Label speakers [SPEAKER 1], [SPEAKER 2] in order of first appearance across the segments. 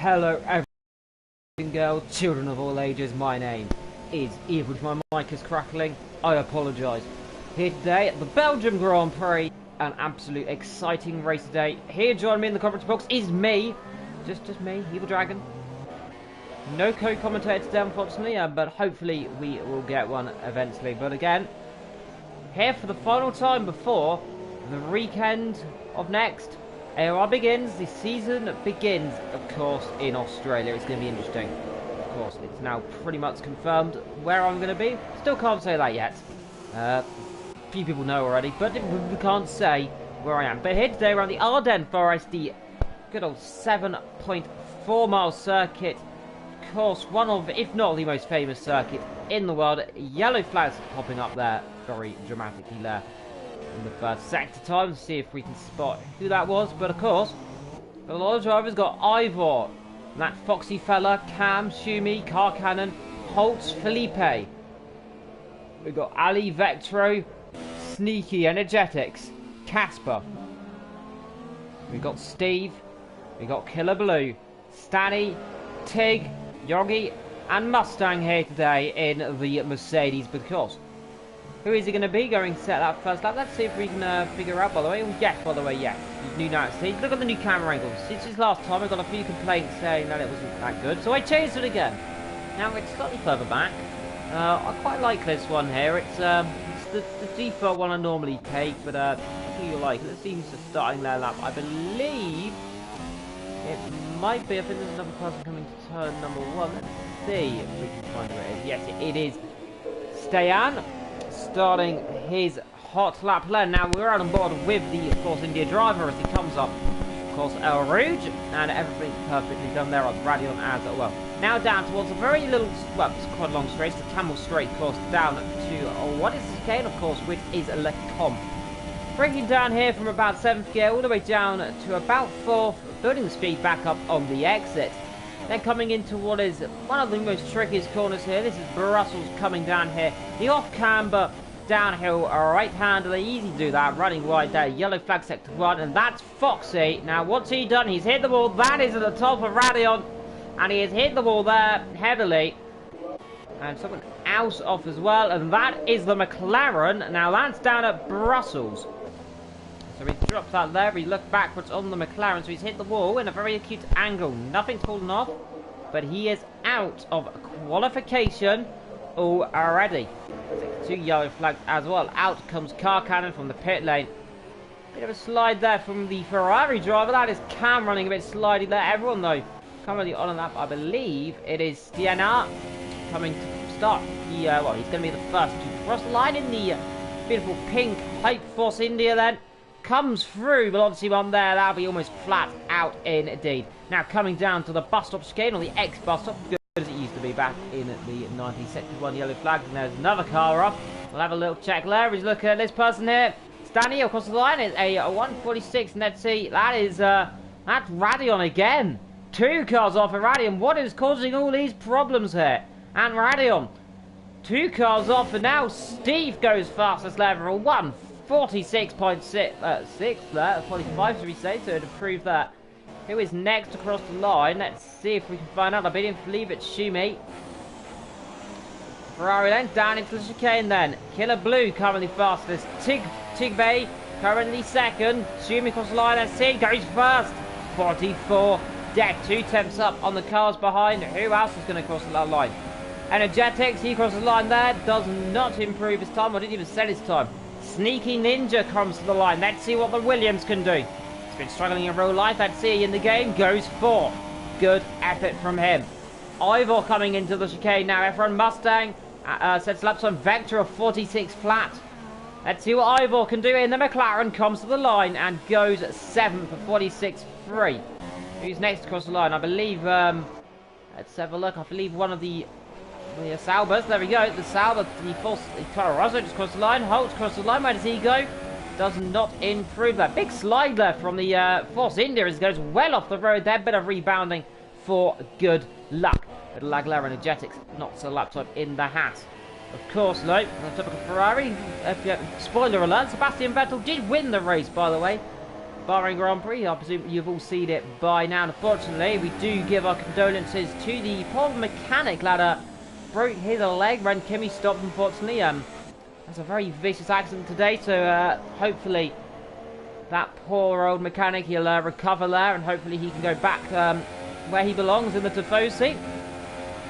[SPEAKER 1] Hello everyone, girl, children of all ages, my name is Evil. My mic is crackling, I apologise. Here today at the Belgium Grand Prix, an absolute exciting race today. Here joining me in the conference box is me, just me, Evil Dragon. No co-commentator today unfortunately, but hopefully we will get one eventually. But again, here for the final time before the weekend of next. AOR begins, the season begins, of course, in Australia. It's going to be interesting. Of course, it's now pretty much confirmed where I'm going to be. Still can't say that yet. Few people know already, but we can't say where I am. But here today, we're on the Ardennes Forest, the good old 7.4 mile circuit. Of course, one of, if not the most famous circuit in the world. Yellow flags popping up there, very dramatically there. In the first sector time, see if we can spot who that was. But of course, a lot of drivers got Ivor, that foxy fella, Cam, Shumi, Car Cannon, Holtz, Felipe. We got Ali, Vectro, Sneaky, Energetics, Casper. We got Steve, we got Killer Blue, Stanny, Tig, Yogi, and Mustang here today in the Mercedes. But of course, who is he going to be going to set that first lap? Let's see if we can figure out, by the way. Oh, yes, by the way, yes. New night stage. Look at the new camera angles. Since his last time, I got a few complaints saying that it wasn't that good. So I changed it again. Now it's slightly further back. I quite like this one here. It's the default one I normally take, but I think you'll like it. It seems to starting their lap. I believe it might be. I think there's another person coming to turn number 1. Let's see if we can find who it is. Yes, it is Stayan, starting his hot lap lane. Now we're on board with the Force India driver as he comes up. Of course, El Rouge, and everything perfectly done there on Radion as well. Now down towards a very little, well, it's quite a long straight, it's a camel straight course down to what is the chicane, of course, which is Le Comte. Breaking down here from about 7th gear all the way down to about 4th, building the speed back up on the exit. Then coming into what is one of the most trickiest corners here. This is Brussels coming down here. The off-camber downhill right-hander. Easy to do that. Running wide there. Yellow flag sector 1. And that's Foxy. Now, what's he done? He's hit the wall. That is at the top of Radion. And he has hit the wall there heavily. And someone else off as well. And that is the McLaren. Now, that's down at Brussels. So he drops that there, he looked backwards on the McLaren, so he's hit the wall in a very acute angle. Nothing's fallen off, but he is out of qualification already. 2 yellow flags as well. Out comes Car Cannon from the pit lane. Bit of a slide there from the Ferrari driver. That is Cam running a bit slidey there. Everyone, though, currently on that. I believe it is Stiana coming to start. Well, he's going to be the first to cross the line in the beautiful pink Hype Force India then. Comes through, but obviously one there, that'll be almost flat out indeed. Now coming down to the bus stop chicane, or the ex-bus stop, good as it used to be back in the 90s, sector 1 yellow flag, and there's another car up. We'll have a little check there. He's looking at this person here. Stanley across the line is a 146, and let's see, that is, that's Radion again. 2 cars off of Radion. What is causing all these problems here? And Radion, 2 cars off, and now Steve goes fastest level 1. 46.6 there, 45 should we say, to improve that. Who is next across the line? Let's see if we can find out. I believe it's Shumi. Ferrari then, down into the chicane then. Killer Blue currently fastest. Tigbay currently second. Shumi across the line, let's see, goes first. 44, dead, 2 tenths up on the cars behind. Who else is going to cross that line? Energetics, he crosses the line there, does not improve his time, or didn't even set his time. Sneaky Ninja comes to the line. Let's see what the Williams can do. He's been struggling in real life. Let's see in the game. Goes 4. Good effort from him. Ivor coming into the chicane now. F1 Mustang sets laps on Vector of 46 flat. Let's see what Ivor can do in the McLaren. Comes to the line and goes 7 for 46.3. Who's next across the line? I believe, let's have a look. I believe one of the Saubers, there we go. The Sauber, the Toro Rosso just crossed the line. Holtz crossed the line. Where does he go? Does not improve that. Big slide there from the Force India as it goes well off the road there. Bit of rebounding for good luck. But Lagler Energetics knocks a lap time in the hat. Of course, though, on the typical Ferrari, spoiler alert, Sebastian Vettel did win the race, by the way. Bahrain Grand Prix. I presume you've all seen it by now. Unfortunately, we do give our condolences to the poor mechanic lad. Broke his leg when Kimi stopped, unfortunately. That's a very vicious accident today, so hopefully that poor old mechanic, he'll recover there, and hopefully he can go back where he belongs in the Tifosi.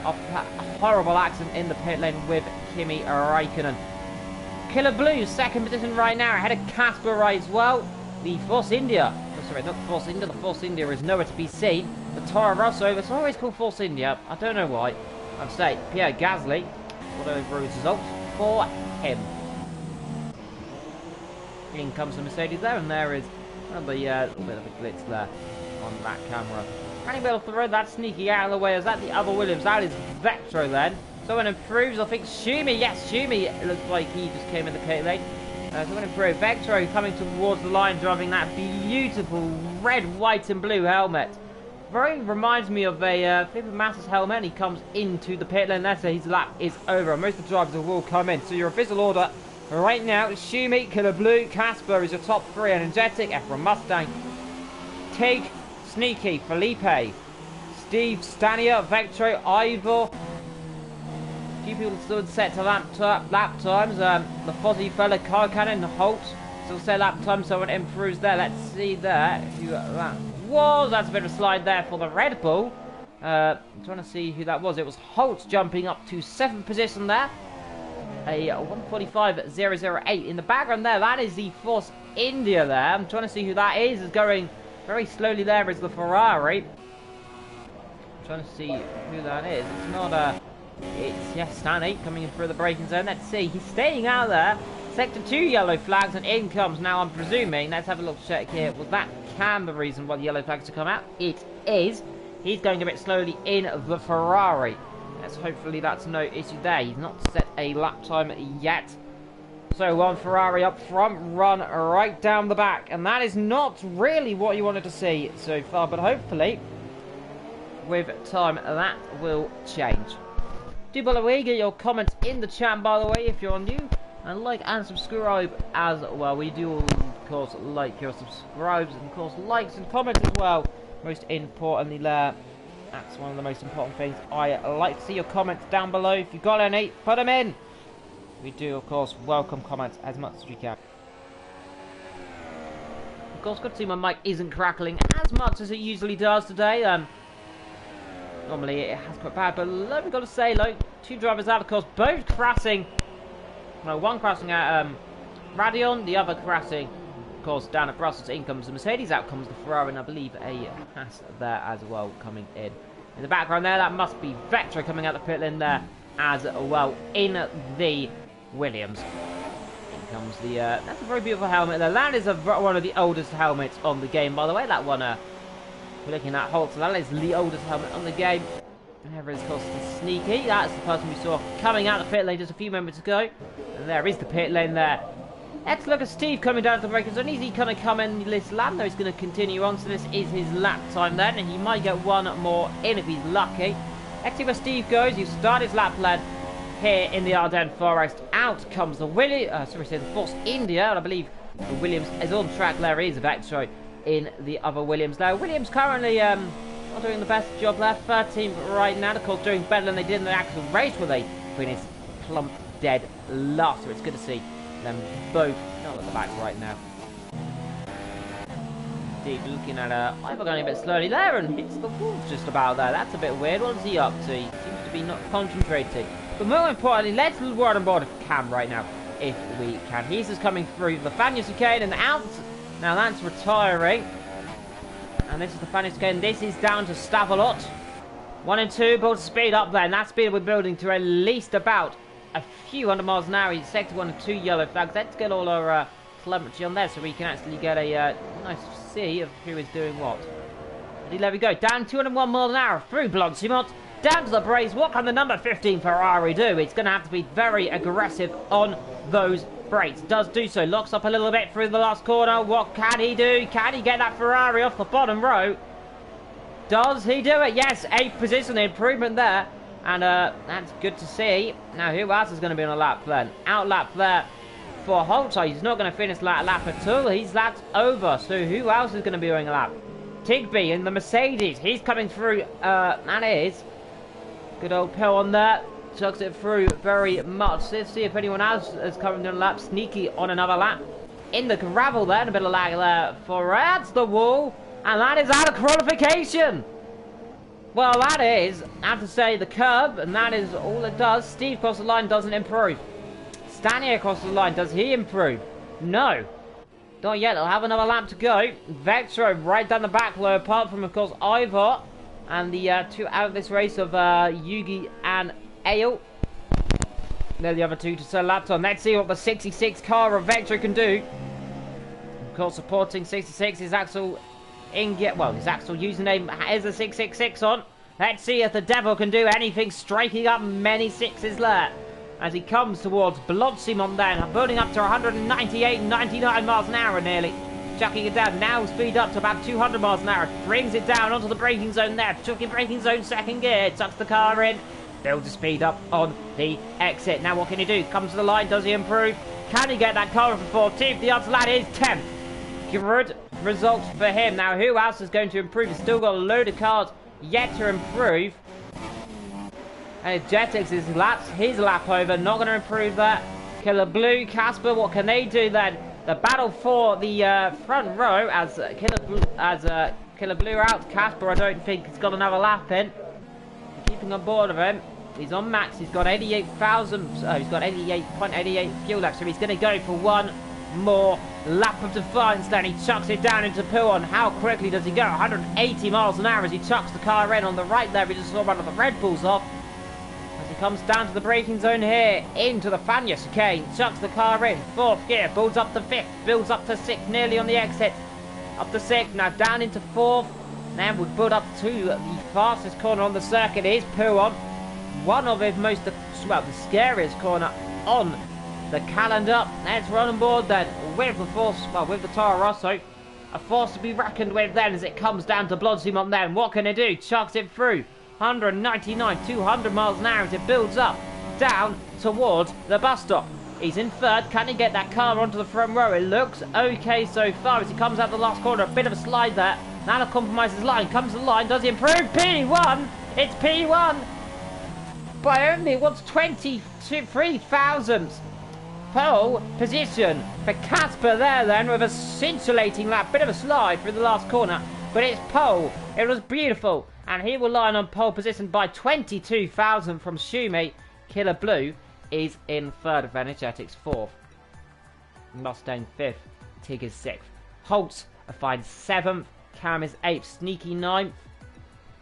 [SPEAKER 1] After that horrible accident in the pit lane with Kimi Räikkönen. Killer Blue, second position right now, ahead of Casper right as well. The Force India, oh, sorry, not the Force India, the Force India is nowhere to be seen. The Toro Rosso, it's always called Force India, I don't know why. I'd say Pierre Gasly, whatever his results for him. In comes the Mercedes there, and there is another little bit of a glitch there on that camera. Running middle of the road, that's sneaky out of the way. Is that the other Williams? That is Vectro then. Someone improves, I think Schumi, yes, Schumi, it looks like he just came in the pit lane. Someone improved. Vectro coming towards the line, driving that beautiful red, white and blue helmet. Very reminds me of a Felipe Massa's helmet, and he comes into the pit lane. That's his lap is over. Most of the drivers will come in. So your official order right now is Schumi, Killer Blue, Casper is your top three, Energetic, F1 Mustang, Tig, Sneaky, Felipe, Steve, Stania, Vectro, Ivor. A few people still set to lap times. The Fozzie fella, Car Cannon, Holt still set lap time, so it improves there. Let's see there who that was. That's a bit of a slide there for the Red Bull. I'm trying to see who that was. It was Holt jumping up to 7th position there. A 1:45.008 in the background there. That is the Force India there. I'm trying to see who that is. Is going very slowly there is the Ferrari. I'm trying to see who that is. It's not it's, yes, Stanley coming in through the braking zone. Let's see. He's staying out there. Sector 2 yellow flags, and in comes now, I'm presuming. Let's have a little check here. Was that Cam the reason why the yellow flags have come out? It is. He's going a bit slowly in the Ferrari. Let's hopefully that's no issue there. He's not set a lap time yet. So one Ferrari up front, run right down the back. And that is not really what you wanted to see so far. But hopefully, with time, that will change. Do believe get your comments in the chat, by the way, if you're new. And like and subscribe as well. We do, of course, like your subscribes. And, of course, likes and comments as well. Most importantly there. That's one of the most important things. I like to see your comments down below. If you've got any, put them in. We do, of course, welcome comments as much as we can. Of course, good to see my mic isn't crackling as much as it usually does today. Normally it has quite bad, but we've got to say, like, two drivers out, of course, both crashing. Well, one crashing at Radion, the other crashing, of course, down at Brussels. In comes the Mercedes, out comes the Ferrari, and I believe a Haas there as well coming in. In the background there, that must be Vectra coming out the pit lane there as well in the Williams. In comes the, that's a very beautiful helmet there. That is one of the oldest helmets on the game, by the way. That one, we're looking at Holt, so that is the oldest helmet on the game. And there is, of course, the Sneaky. That's the person we saw coming out the pit lane just a few moments ago. And there is the pit lane there. Let's look at Steve coming down to the braking zone. Is he going to come in this lap? No, he's going to continue on. So this is his lap time then. And he might get one more in if he's lucky. Let's see where Steve goes. He's started his lap plan here in the Ardennes Forest. Out comes the the Force India. And I believe the Williams is on track. There is Vectro in the other Williams there. Williams currently not doing the best job there. 13th right now. Of course, doing better than they did in the actual race where they finished plump dead last. So it's good to see them both not at the back right now. Indeed, looking at Ivor going a bit slowly there and hits the wall just about there. That's a bit weird. What is he up to? He seems to be not concentrating. But more importantly, let's run on board of Cam right now if we can. He's just coming through the Fania chicane and out. Now that's retiring. And this is the Fania chicane. This is down to Stavelot. 1 and 2, build speed up there. And that speed we're building to at least about a few hundred miles an hour. He's sector 1 and 2 yellow flags. Let's get all our telemetry on there so we can actually get a nice see of who is doing what. And there we go. Down 201 miles an hour through Blanchimont. Down to the brakes. What can the number 15 Ferrari do? It's going to have to be very aggressive on those brakes. Does do so. Locks up a little bit through the last corner. What can he do? Can he get that Ferrari off the bottom row? Does he do it? Yes, 8th position improvement there. And that's good to see. Now, who else is going to be on a lap then? Out lap there for Holter. He's not going to finish that lap at all. He's lapped over. So who else is going to be doing a lap? Tigby in the Mercedes. He's coming through. And it is. Good old Pill on there. Chucks it through very much. Let's see if anyone else is coming on a lap. Sneaky on another lap. In the gravel there. And a bit of lag there for that's the wall. And that is out of qualification. Well, that is, I have to say, the curb. And that is all it does. Steve across the line doesn't improve. Stanley across the line. Does he improve? No. Not yet. They'll have another lap to go. Vectro right down the back low. Apart from, of course, Ivor. And the two out of this race of Yugi and Ale. They're the other two to sell laps on. Let's see what the 66 car of Vectro can do. Of course, supporting 66 is Axel Inget. Well, his Axel username is a 666 on. Let's see if the devil can do anything, striking up many sixes there. As he comes towards Bloodsimon then, building up to 198, 99 miles an hour nearly. Chucking it down, now speed up to about 200 miles an hour. Brings it down onto the braking zone there. Chucking braking zone second gear, tucks the car in. Builds the speed up on the exit. Now what can he do? Comes to the line, does he improve? Can he get that car for 14th? The answer to that is 10th. Good results for him. Now who else is going to improve? He's still got a load of cars yet to improve. And Jetix is his lap over, not going to improve that. Killer Blue, Casper, what can they do then? The battle for the front row as Killer Blue out. Casper, I don't think he's got another lap in. Keeping on board of him. He's on max. He's got 88,000. He's got 88.88 fuel left, so he's going to go for one more lap of defiance. Then he chucks it down into Puon. How quickly does he go? 180 miles an hour as he chucks the car in on the right there. We just saw one of the Red Bulls off. As he comes down to the braking zone here, into the Fania chicane, chucks the car in, 4th gear, builds up to 5th, builds up to 6th, nearly on the exit, up to 6th, now down into 4th, then we build up to the fastest corner on the circuit. Is Puon, one of his most, well, the scariest corner on the calendar. Let's run on board then, with the force, well, with the Toro Rosso, a force to be reckoned with then as it comes down to Bloodsimon then. What can it do? Chucks it through. 199, 200 miles an hour as it builds up, down towards the bus stop. He's in 3rd. Can he get that car onto the front row? It looks okay so far as he comes out the last corner. A bit of a slide there. Now to compromise his line. Comes to the line. Does he improve? P1! It's P1! By only, what's 23 thousandths. Pole position for Casper there then with a scintillating lap. Bit of a slide through the last corner. But it's pole. It was beautiful. And he will line on pole position by 22,000 from Schumi. Killer Blue is in 3rd. Energetics 4th. Mustang 5th. Tig is 6th. Holtz a fine 7th. Cam is 8th. Sneaky 9th.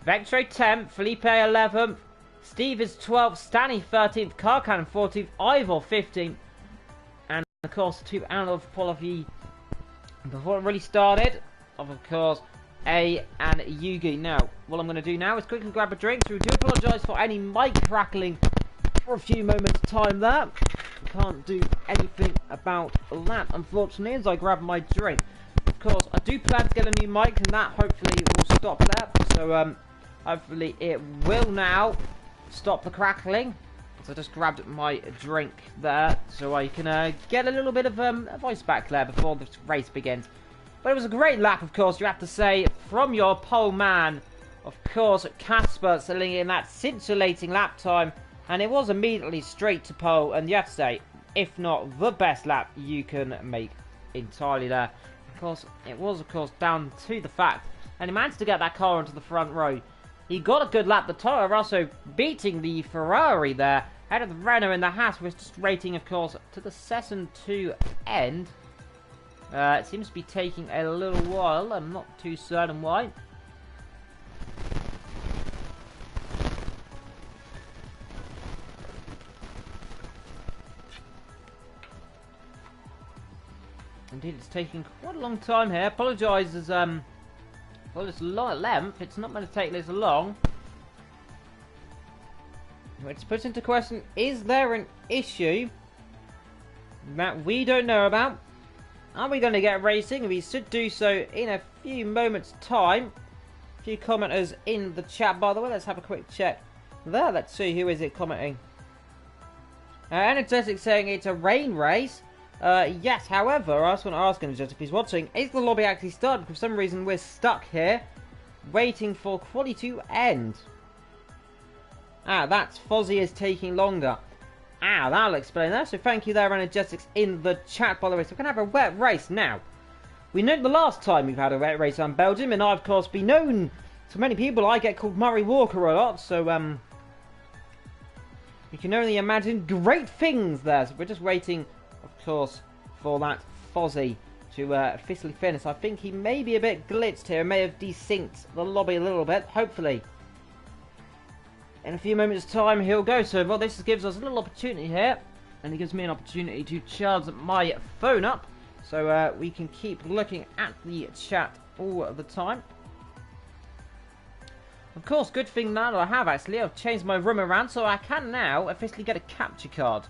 [SPEAKER 1] Vectro 10th. Felipe 11th. Steve is 12th. Stanley 13th. Carcan 14th. Ivor 15th. And of course 2 out of qualify before it really started. Of course A and Yugi. Now, what I'm going to do now is quickly grab a drink. So we do apologise for any mic crackling for a few moments time there. Can't do anything about that, unfortunately, as I grab my drink. Of course, I do plan to get a new mic, and that hopefully will stop that. So, hopefully it will now stop the crackling. So I just grabbed my drink there, so I can get a little bit of a voice back there before the race begins. But it was a great lap, of course, you have to say, from your pole man. Of course, Casper selling in that scintillating lap time. And it was immediately straight to pole. And you have to say, if not the best lap you can make entirely there. Of course, it was, of course, down to the fact. And he managed to get that car into the front row. He got a good lap. The Toro Rosso beating the Ferrari there. Ahead of the Renault and the Haas, was just rating, of course, to the session 2 end. It seems to be taking a little while. I'm not too certain why. Indeed, it's taking quite a long time here. Apologise as well, it's a lot of length. It's not going to take this long. Which puts into question: is there an issue that we don't know about? Are we going to get racing? We should do so in a few moments' time. A few commenters in the chat, by the way. Let's have a quick check there. Let's see who is it commenting. Energetic saying it's a rain race. Yes, however, I just want to ask him, just if he's watching, is the lobby actually started? For some reason, we're stuck here, waiting for quali to end. Ah, that's Fozzie is taking longer. Ah, that'll explain that. So thank you there, Energetics, in the chat, by the way. So we're going to have a wet race now. We know the last time we've had a wet race on Belgium, and I've, of course, been known to many people. I get called Murray Walker a lot, so, you can only imagine great things there. So we're just waiting, of course, for that Fozzie to officially finish. I think he may be a bit glitched here, may have desynced the lobby a little bit, hopefully. In a few moments' time, he'll go. So, well, this gives us a little opportunity here, and it gives me an opportunity to charge my phone up, so we can keep looking at the chat all the time. Of course, good thing now that I have, actually, I've changed my room around, so I can now officially get a capture card.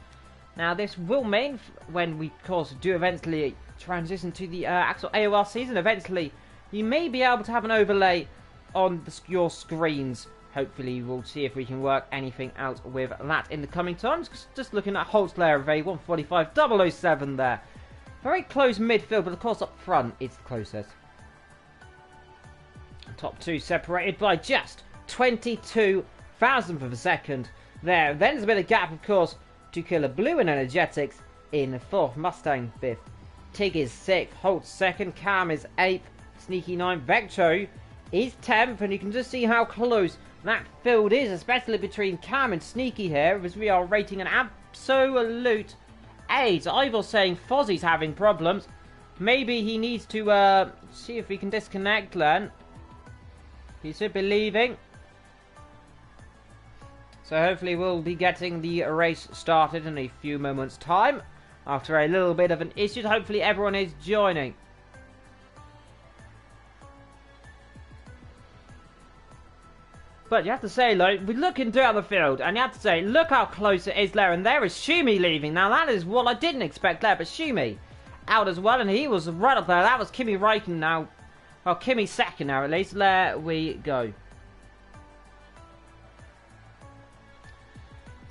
[SPEAKER 1] Now, this will mean, when we, of course, do eventually transition to the actual AOR season, eventually, you may be able to have an overlay on your screens. Hopefully, we'll see if we can work anything out with that in the coming times. Just looking at Holt's layer of a 145.007 there. Very close midfield, but of course up front, it's the closest. Top two separated by just 22 thousandths of a second there. Then there's a bit of gap, of course, to Killer Blue and Energetics in 4th, Mustang 5th. Tig is 6th, Holt 2nd, Cam is 8th, Sneaky 9th, Vectro is 10th, and you can just see how close that field is, especially between Cam and Sneaky here, as we are rating an absolute 8. Ivor's saying Fozzie's having problems. Maybe he needs to see if we can disconnect then. He should be leaving. So hopefully we'll be getting the race started in a few moments' time. After a little bit of an issue, hopefully everyone is joining. But you have to say, like, we're looking down the field, and you have to say, look how close it is there, and there is Shumi leaving. Now, that is what I didn't expect there, but Shumi out as well, and he was right up there. That was Kimi Räikkönen now. Well, Kimi's second now, at least. There we go.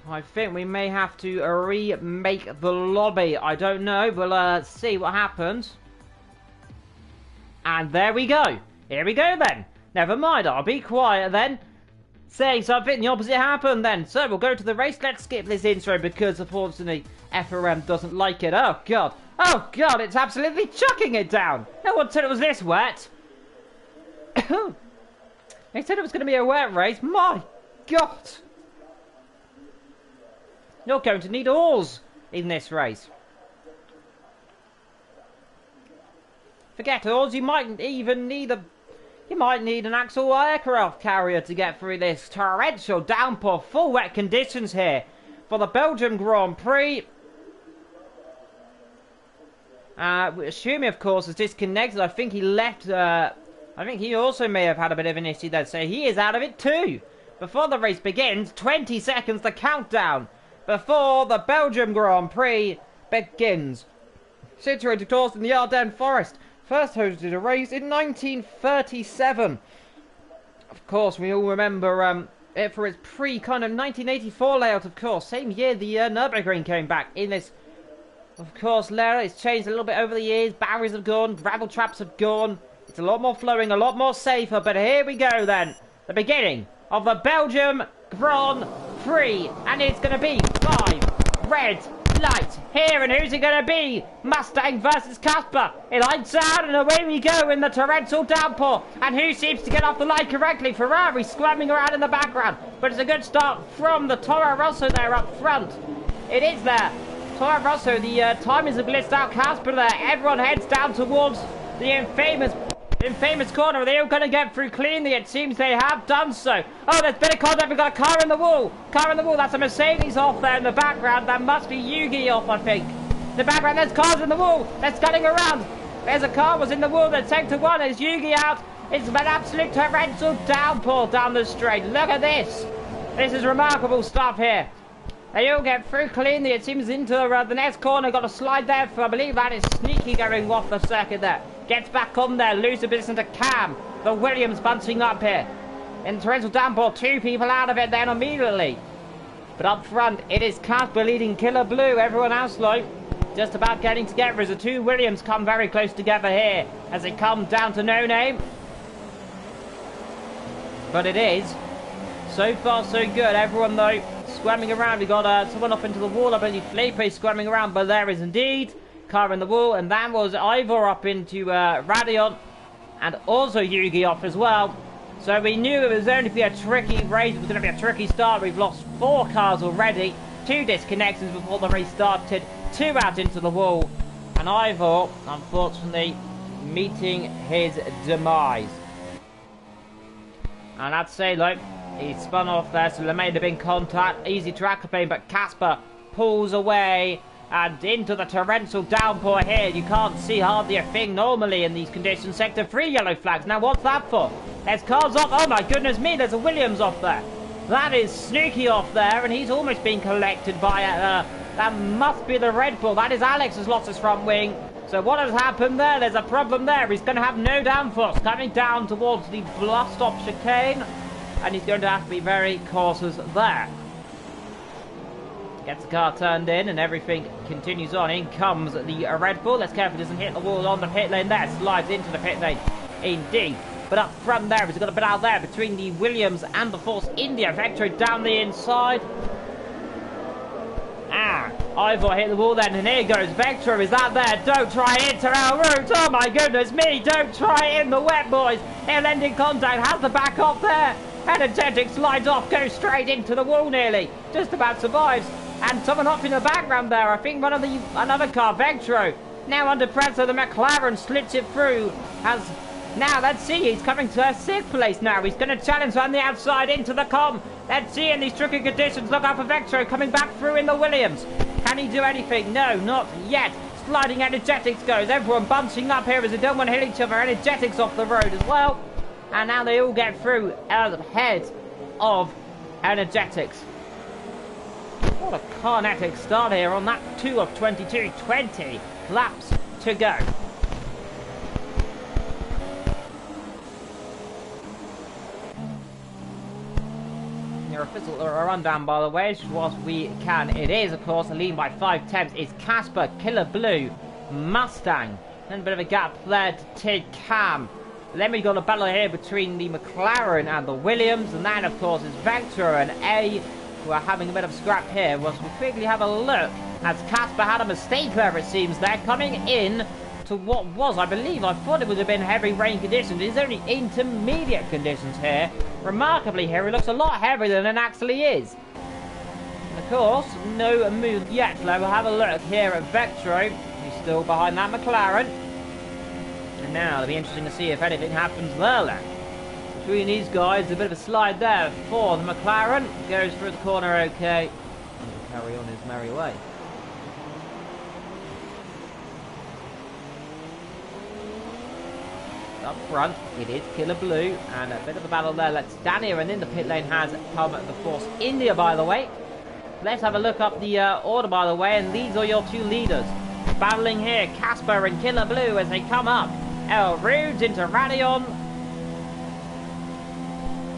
[SPEAKER 1] I think we may have to remake the lobby. I don't know, but let's see what happens. And there we go. Here we go, then. Never mind, I'll be quiet, then. Saying something, the opposite happened then. So we'll go to the race. Let's skip this intro because unfortunately FRM doesn't like it. Oh god. Oh god, it's absolutely chucking it down. No one said it was this wet. They said it was going to be a wet race. My god. You're going to need oars in this race. Forget oars, you might even need an actual aircraft carrier to get through this torrential downpour. Full wet conditions here for the Belgium Grand Prix. Shumi, of course, is disconnected. I think he left. I think he also may have had a bit of an issue there, so he is out of it too. Before the race begins, 20 seconds the countdown before the Belgium Grand Prix begins. Situated, of course, in the Ardennes Forest. First hosted a race in 1937. Of course, we all remember it for its kind of 1984 layout, of course. Same year the Nürburgring came back in this. Of course, layout it's changed a little bit over the years. Barriers have gone, gravel traps have gone. It's a lot more flowing, a lot more safer. But here we go then. The beginning of the Belgium Grand Prix. And it's going to be 5 red lights here, and who's it going to be? Mustang versus Casper. It lights out and away we go in the torrential downpour. And who seems to get off the line correctly? Ferrari squirming around in the background, but it's a good start from the Toro Rosso there up front. It is there. Toro Rosso, the time is a blitzed out Casper there. Everyone heads down towards the infamous corner. Are they all going to get through cleanly? It seems they have done so. Oh, there's been a contact. We've got a car in the wall. Car in the wall. That's a Mercedes off there in the background. That must be Yugi off, I think. In the background, there's cars in the wall. They're scudding around. There's a car was in the wall. There's sector one. There's Yugi out. It's an absolute torrential downpour down the straight. Look at this. This is remarkable stuff here. They all get through cleanly. It seems into the next corner. Got a slide there for, I believe that is Sneaky going off the circuit there. Gets back on there. Loses a bit into Cam. The Williams bunching up here. In torrential downpour, 2 people out of it then immediately. But up front, it is Casper leading Killer Blue. Everyone else, like, just about getting together as the two Williams come very close together here as they come down to no name. But it is. So far, so good. Everyone, though, squirming around. We got someone up into the wall. I believe Felipe squirming around, but there is indeed car in the wall. And that was Ivor up into Radion. And also Yugi off as well. So we knew it was going to be a tricky race. It was going to be a tricky start. We've lost 4 cars already. 2 disconnections before the race started. 2 out into the wall. And Ivor, unfortunately, meeting his demise. And I'd say, look, he spun off there, so there may have been contact. Easy track plane, but Casper pulls away and into the torrential downpour here. You can't see hardly a thing normally in these conditions. Sector 3 yellow flags. Now, what's that for? There's cars off. Oh, my goodness me, there's a Williams off there. That is Snooky off there, and he's almost been collected by that must be the Red Bull. That is Alex has lost his front wing. So what has happened there? There's a problem there. He's going to have no downforce coming down towards the blast stop chicane. And he's going to have to be very cautious there. Gets the car turned in and everything continues on. In comes the Red Bull. Let's carefully doesn't hit the wall on the pit lane there. Slides into the pit lane. Indeed. But up front there, he's got a bit out there between the Williams and the Force India. Vector down the inside. Ivor hit the wall then, and here goes Vector. Is that there? Don't try it to our route. Oh my goodness me, don't try it in the wet, boys. He'll end in contact, has the back up there. Energetic slides off, goes straight into the wall nearly. Just about survives. And someone up in the background there, I think another car, Vectro. Now under pressure, the McLaren slits it through. Now, let's see, he's coming to 6th place now. He's going to challenge on the outside into the com. Let's see in these tricky conditions. Look out for Vectro coming back through in the Williams. Can he do anything? No, not yet. Sliding Energetics goes. Everyone bunching up here as they don't want to hit each other. Energetics off the road as well. And now they all get through ahead of Energetics. What a carnetic start here on that 2 of 22. 20 laps to go. Your official rundown, by the way, whilst we can. It is, of course, a lead by 5 tenths. It's Casper, Killer Blue, Mustang. Then a bit of a gap there to Tid Cam. Then we got a battle here between the McLaren and the Williams. And then, of course, is Vector and A, who are having a bit of scrap here. Whilst we quickly have a look, as Casper had a mistake there, it seems. They're coming in to what was, I believe, I thought it would have been heavy rain conditions. It's only intermediate conditions here. Remarkably here, it looks a lot heavier than it actually is. And of course, no move yet. We'll have a look here at Vectro. He's still behind that McLaren. And now it'll be interesting to see if anything happens there. Between these guys, a bit of a slide there for the McLaren. Goes through the corner okay. And will carry on his merry way. Up front, it is Killer Blue, and a bit of a battle there. Let's stand here, and in the pit lane has come the Force India, by the way. Let's have a look up the order, by the way, and these are your 2 leaders. Battling here, Casper and Killer Blue as they come up. El Rudes into Radion.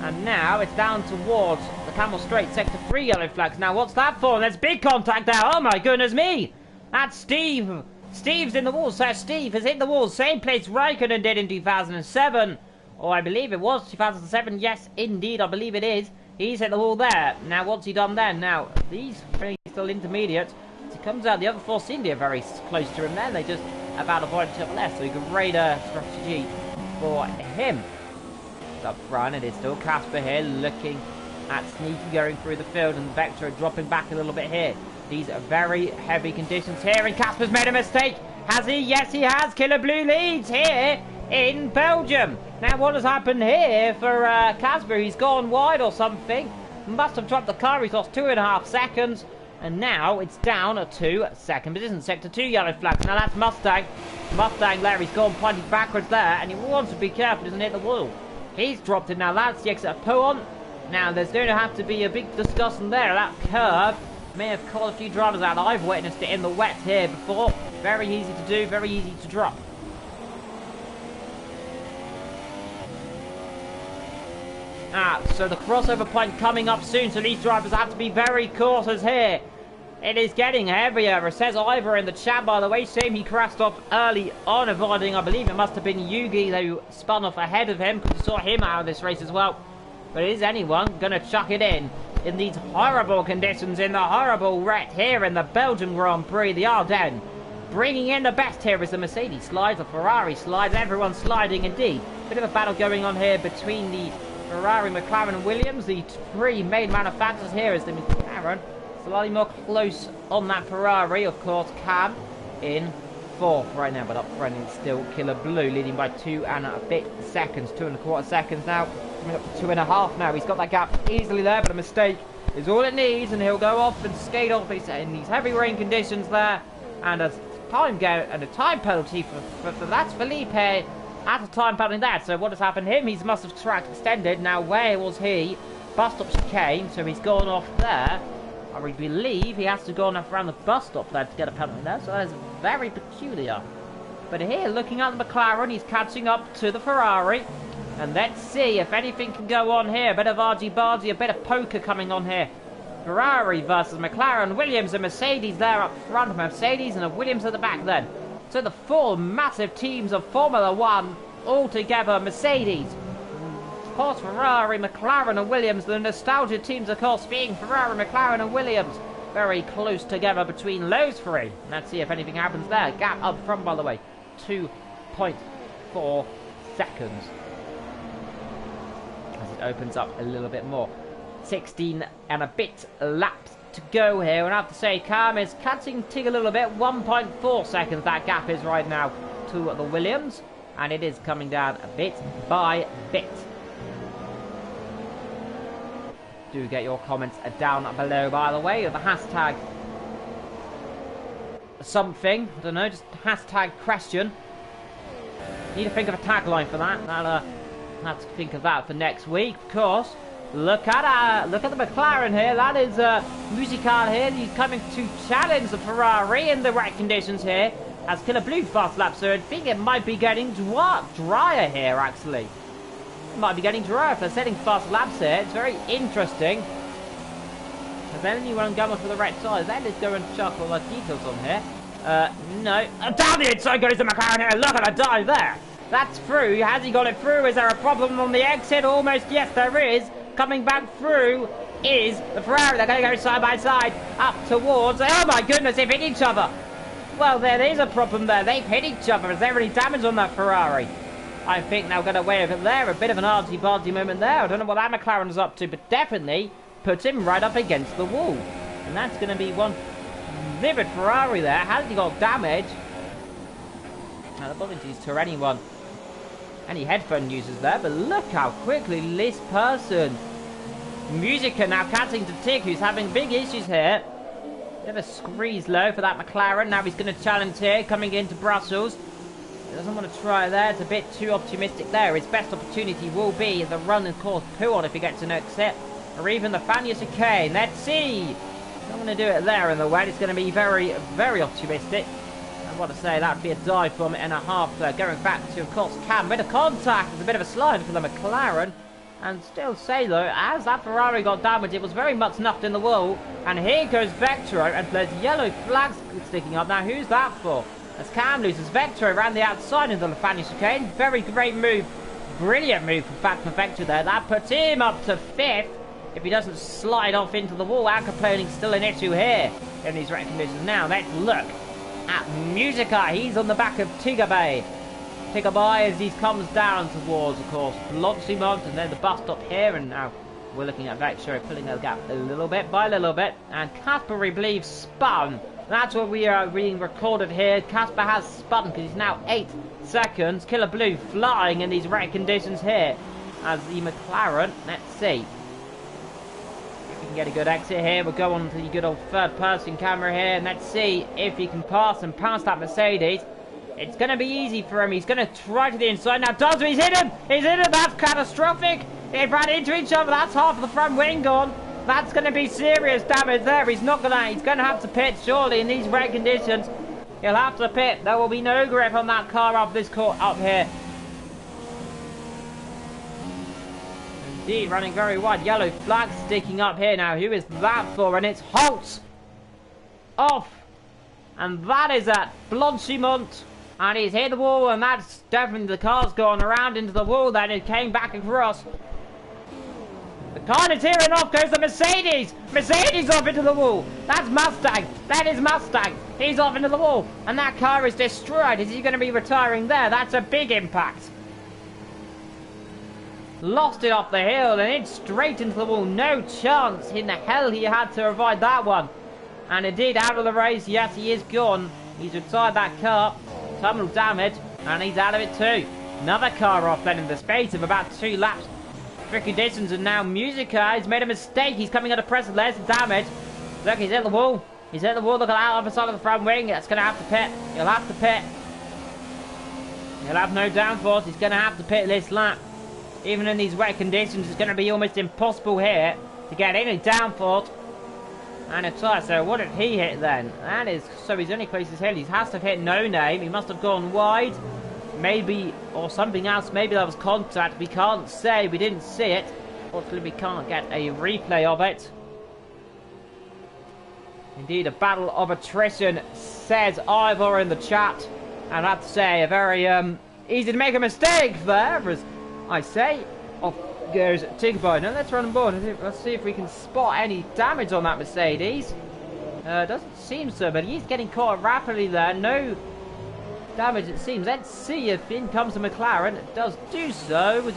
[SPEAKER 1] And now it's down towards the Camel Straight, Sector 3 yellow flags. Now what's that for? There's big contact there. Oh my goodness me! That's Steve. Steve's in the wall, so Steve has hit the wall. Same place Raikkonen did in 2007. Or I believe it was 2007. Yes, indeed, I believe it is. He's hit the wall there. Now, what's he done then? Now, these three still intermediate. As he comes out, the other Force India very close to him there. They just about avoid each other left. So a great strategy for him. Up front, it is still Casper here looking at Sneaky going through the field. And Vector dropping back a little bit here. These are very heavy conditions here, and Casper's made a mistake. Has he? Yes, he has. Killer Blue leads here in Belgium. Now, what has happened here for Casper? He's gone wide or something. Must have dropped the car. He's lost 2.5 seconds. And now it's down to second position. Sector 2 yellow flags. Now, that's Mustang. Mustang there. He's gone pointing backwards there. And he wants to be careful. He doesn't hit the wall. He's dropped it now. That's the exit of Poon. Now, there's going to have to be a big discussion there. That curve may have caught a few drivers out. I've witnessed it in the wet here before. Very easy to do, very easy to drop. So the crossover point coming up soon, so these drivers have to be very cautious here. It is getting heavier. It says Ivor in the chat, by the way. Shame he crashed off early on, avoiding, I believe it must have been Yugi who spun off ahead of him. We saw him out of this race as well. But is anyone going to chuck it in these horrible conditions, in the horrible wreck here in the Belgium Grand Prix, the Ardennes? Bringing in the best here is the Mercedes slides, the Ferrari slides, everyone's sliding indeed. Bit of a battle going on here between the Ferrari, McLaren and Williams. The three main manufacturers here is the McLaren. Slightly more close on that Ferrari, of course. Cam in fourth right now, but up front is still Killer Blue, leading by 2 and a bit seconds, 2.25 seconds now, coming up to 2.5 now. He's got that gap easily there, but a mistake is all it needs, and he'll go off and skate off in these heavy rain conditions there, and a time gap and a time penalty for that's Felipe at a time penalty there. So what has happened to him? He must have track extended. Now where was he? Bus stop chicane, so he's gone off there. I believe he has to go off around the bus stop there to get a penalty there, so that is very peculiar. But here, looking at the McLaren, he's catching up to the Ferrari. And let's see if anything can go on here. A bit of argy-bargy, a bit of poker coming on here. Ferrari versus McLaren, Williams and Mercedes there up front. Mercedes and a Williams at the back then. So the four massive teams of Formula 1 all together. Mercedes, of course, Ferrari, McLaren and Williams. The nostalgia teams, of course, being Ferrari, McLaren and Williams. Very close together between those three. Let's see if anything happens there. Gap up front, by the way. 2.4 seconds. As it opens up a little bit more. 16 and a bit laps to go here. And I have to say, Cam is catching Tig a little bit. 1.4 seconds that gap is right now to the Williams. And it is coming down bit by bit. Do get your comments down below, by the way, with the hashtag something. I don't know, just hashtag question. Need to think of a tagline for that. I'll have to think of that for next week, of course. Look at the McLaren here. That is Musical here. He's coming to challenge the Ferrari in the right conditions here. As Killer Blue fast lap, so I think it might be getting drier here, actually. It might be getting drier if they're setting fast laps here. It's very interesting. Has anyone gone for the right side? That is going to chuck all the details on here. No. Damn it! So goes the McLaren here. Look at the dive there. That's through. Has he got it through? Is there a problem on the exit? Almost, yes, there is. Coming back through is the Ferrari. They're going to go side by side up towards. Oh my goodness, they've hit each other. Well, there is a problem there. They've hit each other. Is there any damage on that Ferrari? I think they'll get away with it there. A bit of an argy-bargy moment there. I don't know what that McLaren's up to, but definitely puts him right up against the wall. And that's going to be one vivid Ferrari there. Has he got damage? Now, apologies to anyone, any headphone users there, but look how quickly this person, Musica, now catching to Tig, who's having big issues here. Bit of a squeeze low for that McLaren. Now he's going to challenge here, coming into Brussels. He doesn't want to try there. It's a bit too optimistic there. His best opportunity will be the run and course pull-on if he gets an exit, or even the Fania chicane. Let's see. Don't want to do it there in the wet. It's going to be very, very optimistic. I want to say that would be a dive from and a half there. Going back to, of course, Cam. Bit of contact. There's a bit of a slide for the McLaren. And still say, though, as that Ferrari got damaged, it was very much knocked in the wall. And here goes Vectro, and there's yellow flags sticking up. Now, who's that for? As Cam loses Vectro around the outside into the Fania chicane. Very great move. Brilliant move for Vectro there. That puts him up to 5th. If he doesn't slide off into the wall, aquaplaning still an issue here in these wet conditions. Now, let's look at Musica. He's on the back of Tigabay. Tigabay as he comes down towards, of course, Blanchimont, and then the bus stop here. And now we're looking at Vectro pulling the gap a little bit by a little bit. And Casper, we believe, spun. That's what we are being recorded here. Casper has spun because he's now 8 seconds. Killer Blue flying in these wet conditions here as the McLaren. Let's see if we can get a good exit here. We'll go on to the good old third-person camera here, and let's see if he can pass that Mercedes. It's going to be easy for him. He's going to try to the inside. Now, he's hit him! He's hit him! That's catastrophic! They ran into each other. That's half of the front wing gone. That's going to be serious damage there. He's not going to... He's going to have to pit, surely, in these wet conditions. He'll have to pit. There will be no grip on that car up this court up here. Indeed, running very wide. Yellow flag sticking up here now. Who is that for? And it's Holtz. off. And that is at Blanchimont. And he's hit the wall, and that's definitely the car's gone around into the wall, then it came back across. The Commentator, and off goes the Mercedes. Mercedes off into the wall. That's Mustang. That is Mustang. He's off into the wall. And that car is destroyed. Is he going to be retiring there? That's a big impact. Lost it off the hill and in straight into the wall. No chance in the hell he had to avoid that one. And indeed, out of the race. Yes, he is gone. He's retired that car. Terminal damage. And he's out of it too. Another car off then in the space of about 2 laps. Conditions, and now Musica has made a mistake. He's coming under pressure. There's the damage. Look, he's hit the wall. He's hit the wall. Look at that other side of the front wing. That's going to have to pit. He'll have to pit. He'll have no downforce. He's going to have to pit this lap. Even in these wet conditions, it's going to be almost impossible here to get any downforce. And a tire. So what did he hit then? That is, so he's only closest hill. He has to have hit No Name. He must have gone wide. Maybe, or something else, maybe that was contact. We can't say, we didn't see it. Fortunately, we can't get a replay of it. Indeed, a battle of attrition, says Ivor in the chat. And I have to say, a very easy to make a mistake there, as I say. Off goes Tigbo. Now let's run on board. Let's see if we can spot any damage on that Mercedes. Doesn't seem so, but he's getting caught rapidly there. No damage, it seems. Let's see if in comes the McLaren. It does do so. It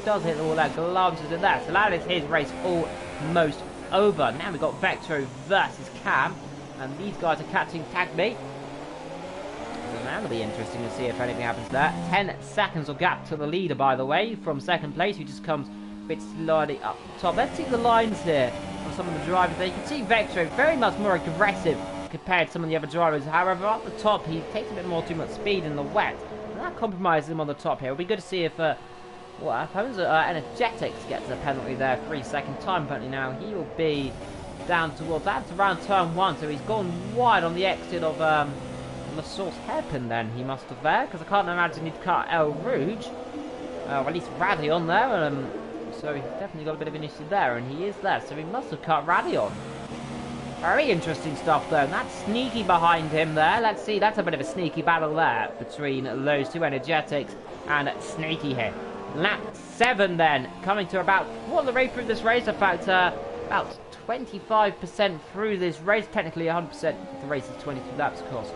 [SPEAKER 1] does hit the wall. That glances at that. So that is his race almost over. Now we've got Vectro versus Cam, and these guys are catching tag me. So that'll be interesting to see if anything happens there. 10 seconds of gap to the leader, by the way, from second place, who just comes a bit slowly up top. Let's see the lines here on some of the drivers there. You can see Vectro very much more aggressive compared to some of the other drivers. However, up the top, he takes a bit more too much speed in the wet. And that compromises him on the top here. It'll be good to see if what happens. Energetics gets a penalty there, 3-second time penalty now. He will be down towards, that's around turn 1, so he's gone wide on the exit of the source hairpin then, he must have there, because I can't imagine he'd cut El Rouge, or at least Radion there, so he's definitely got a bit of an issue there, and he is there, so he must have cut Radion. Very interesting stuff though. That's Sneaky behind him there. Let's see, that's a bit of a sneaky battle there between those two, Energetics and Sneaky here. Lap 7 then, coming to about, what the rate through this race? In fact, about 25% through this race, technically 100%. The race is 22 laps, of course.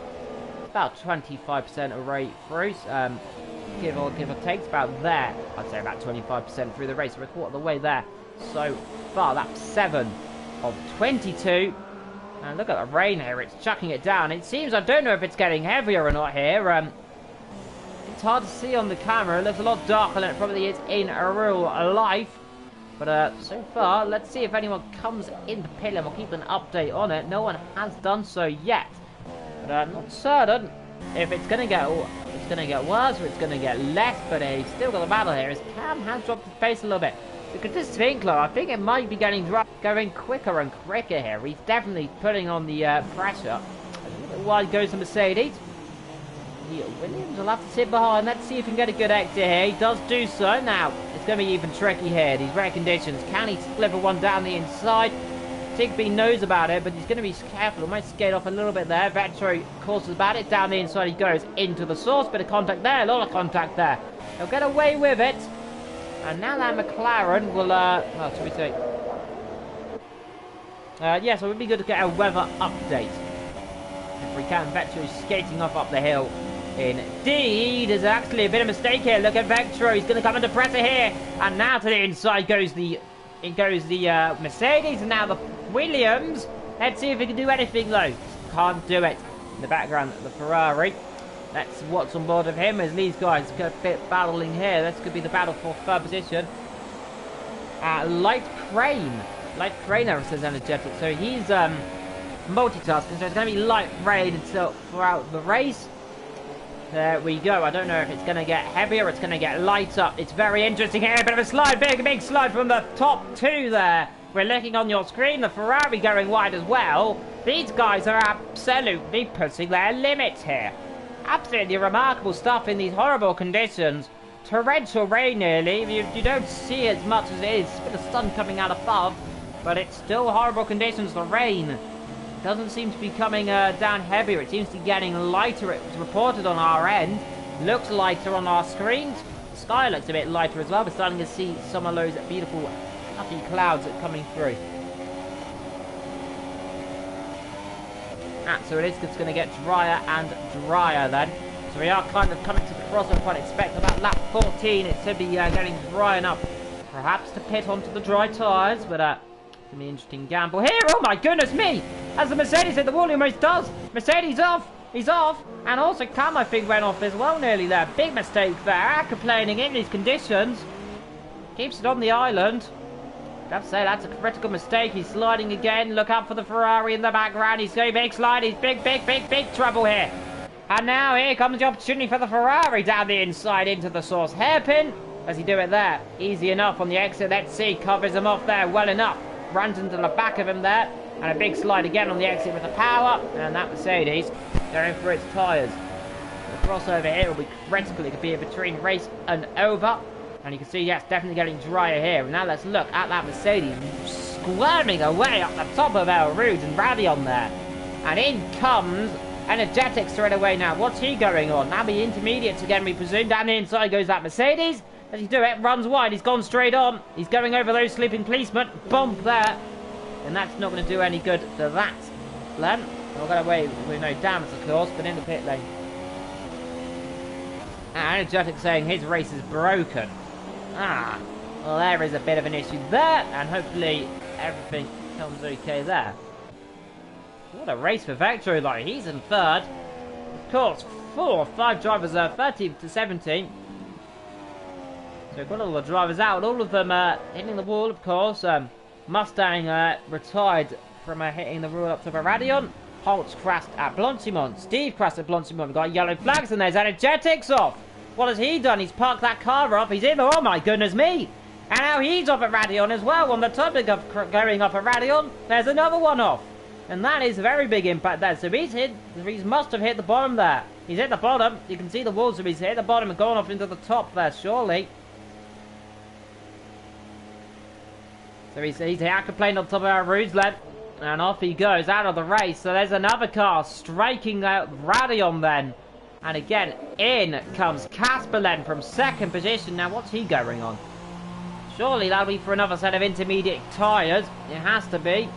[SPEAKER 1] About 25% of rate through, give or take, about there. I'd say about 25% through the race. We're a quarter of the way there so far. Lap 7 of 22. And look at the rain here, it's chucking it down. It seems, I don't know if it's getting heavier or not here. It's hard to see on the camera. It looks a lot darker than it probably is in real life. But so far, let's see if anyone comes in the pit and we'll keep an update on it. No one has done so yet. But I'm not certain if it's going to get worse or it's going to get less. But he's still got the battle here. His Cam has dropped the pace a little bit. Because this Winkler, I think it might be going quicker and quicker here. He's definitely putting on the pressure. A little bit wide goes the Mercedes. Williams will have to sit behind. Let's see if he can get a good exit here. He does do so. Now, it's going to be even tricky here. These rare conditions. Can he deliver one down the inside? Tigby knows about it, but he's going to be careful. He might skate off a little bit there. Vetro courses about it. Down the inside he goes into the source. Bit of contact there. A lot of contact there. He'll get away with it. And now that McLaren will, what should we say? Yeah, so it would be good to get a weather update. If we can. Vectro's skating off up the hill. Indeed, there's actually a bit of mistake here. Look at Vectro. He's going to come under pressure here. And now to the inside goes the Mercedes, and now the Williams. Let's see if he can do anything though. Can't do it. In the background, the Ferrari. That's what's on board of him as these guys get a bit battling here. This could be the battle for third position. Light Crane there says Energetic. So he's multitasking. So it's going to be Light Rain until throughout the race. There we go. I don't know if it's going to get heavier or it's going to get lighter. It's very interesting here. A bit of a slide. Big slide from the top two there. We're looking on your screen. The Ferrari going wide as well. These guys are absolutely pushing their limits here. Absolutely remarkable stuff in these horrible conditions. Torrential rain nearly. You don't see as much as it is. A bit of sun coming out above. But it's still horrible conditions. The rain doesn't seem to be coming down heavier. It seems to be getting lighter. It was reported on our end. Looks lighter on our screens. The sky looks a bit lighter as well. We're starting to see some of those beautiful fluffy clouds that are coming through. So it is just going to get drier and drier then. So we are kind of coming to the crossover point. Expect about lap 14 it should be getting dry enough. Perhaps to pit onto the dry tyres, but it's going to be an interesting gamble here. Oh my goodness me! As the Mercedes hit the wall, he almost does. Mercedes off. He's off. And also Cam, I think, went off as well nearly there. Big mistake there. Complaining in these conditions. Keeps it on the island. I have to say, that's a critical mistake. He's sliding again. Look out for the Ferrari in the background. He's going big slide. He's big trouble here. And now here comes the opportunity for the Ferrari down the inside into the source hairpin. Does he do it there? Easy enough on the exit. Let's see. Covers him off there well enough. Runs into the back of him there. And a big slide again on the exit with the power. And that Mercedes going for its tyres. The crossover here will be critical. It could be between race and over. And you can see, yes, definitely getting drier here. And now let's look at that Mercedes squirming away up the top of our road and Radion there. And in comes Energetics straight away now. What's he going on? Now the intermediates again, we presume. Down the inside goes that Mercedes. Does he do it? Runs wide. He's gone straight on. He's going over those sleeping policemen. Bump there. And that's not going to do any good to that then. We'll get away with no damage, of course, but in the pit lane. And Energetic saying his race is broken. Well, there is a bit of an issue there, and hopefully everything comes okay there. What a race for Vectro, like, he's in third. Of course, 4 or 5 drivers are 13 to 17. So we've got all the drivers out, all of them hitting the wall, of course. Mustang retired from hitting the wall up to Radion. Holtz crashed at Blanchimont. Steve crashed at Blanchimont. We've got yellow flags, and there's Energetics off. What has he done? He's parked that car off. He's in. Oh my goodness me! And now he's off at Radion as well. On the topic of going off at Radion, there's another one off. And that is a very big impact there. So he must have hit the bottom there. He's hit the bottom. You can see the walls, so he's hit the bottom and gone off into the top there, surely. So he's aquaplaned on top of our roofs, led. And off he goes out of the race. So there's another car striking out Radion then. And again, in comes Casperlen from second position. Now, what's he going on? Surely that'll be for another set of intermediate tyres. It has to be.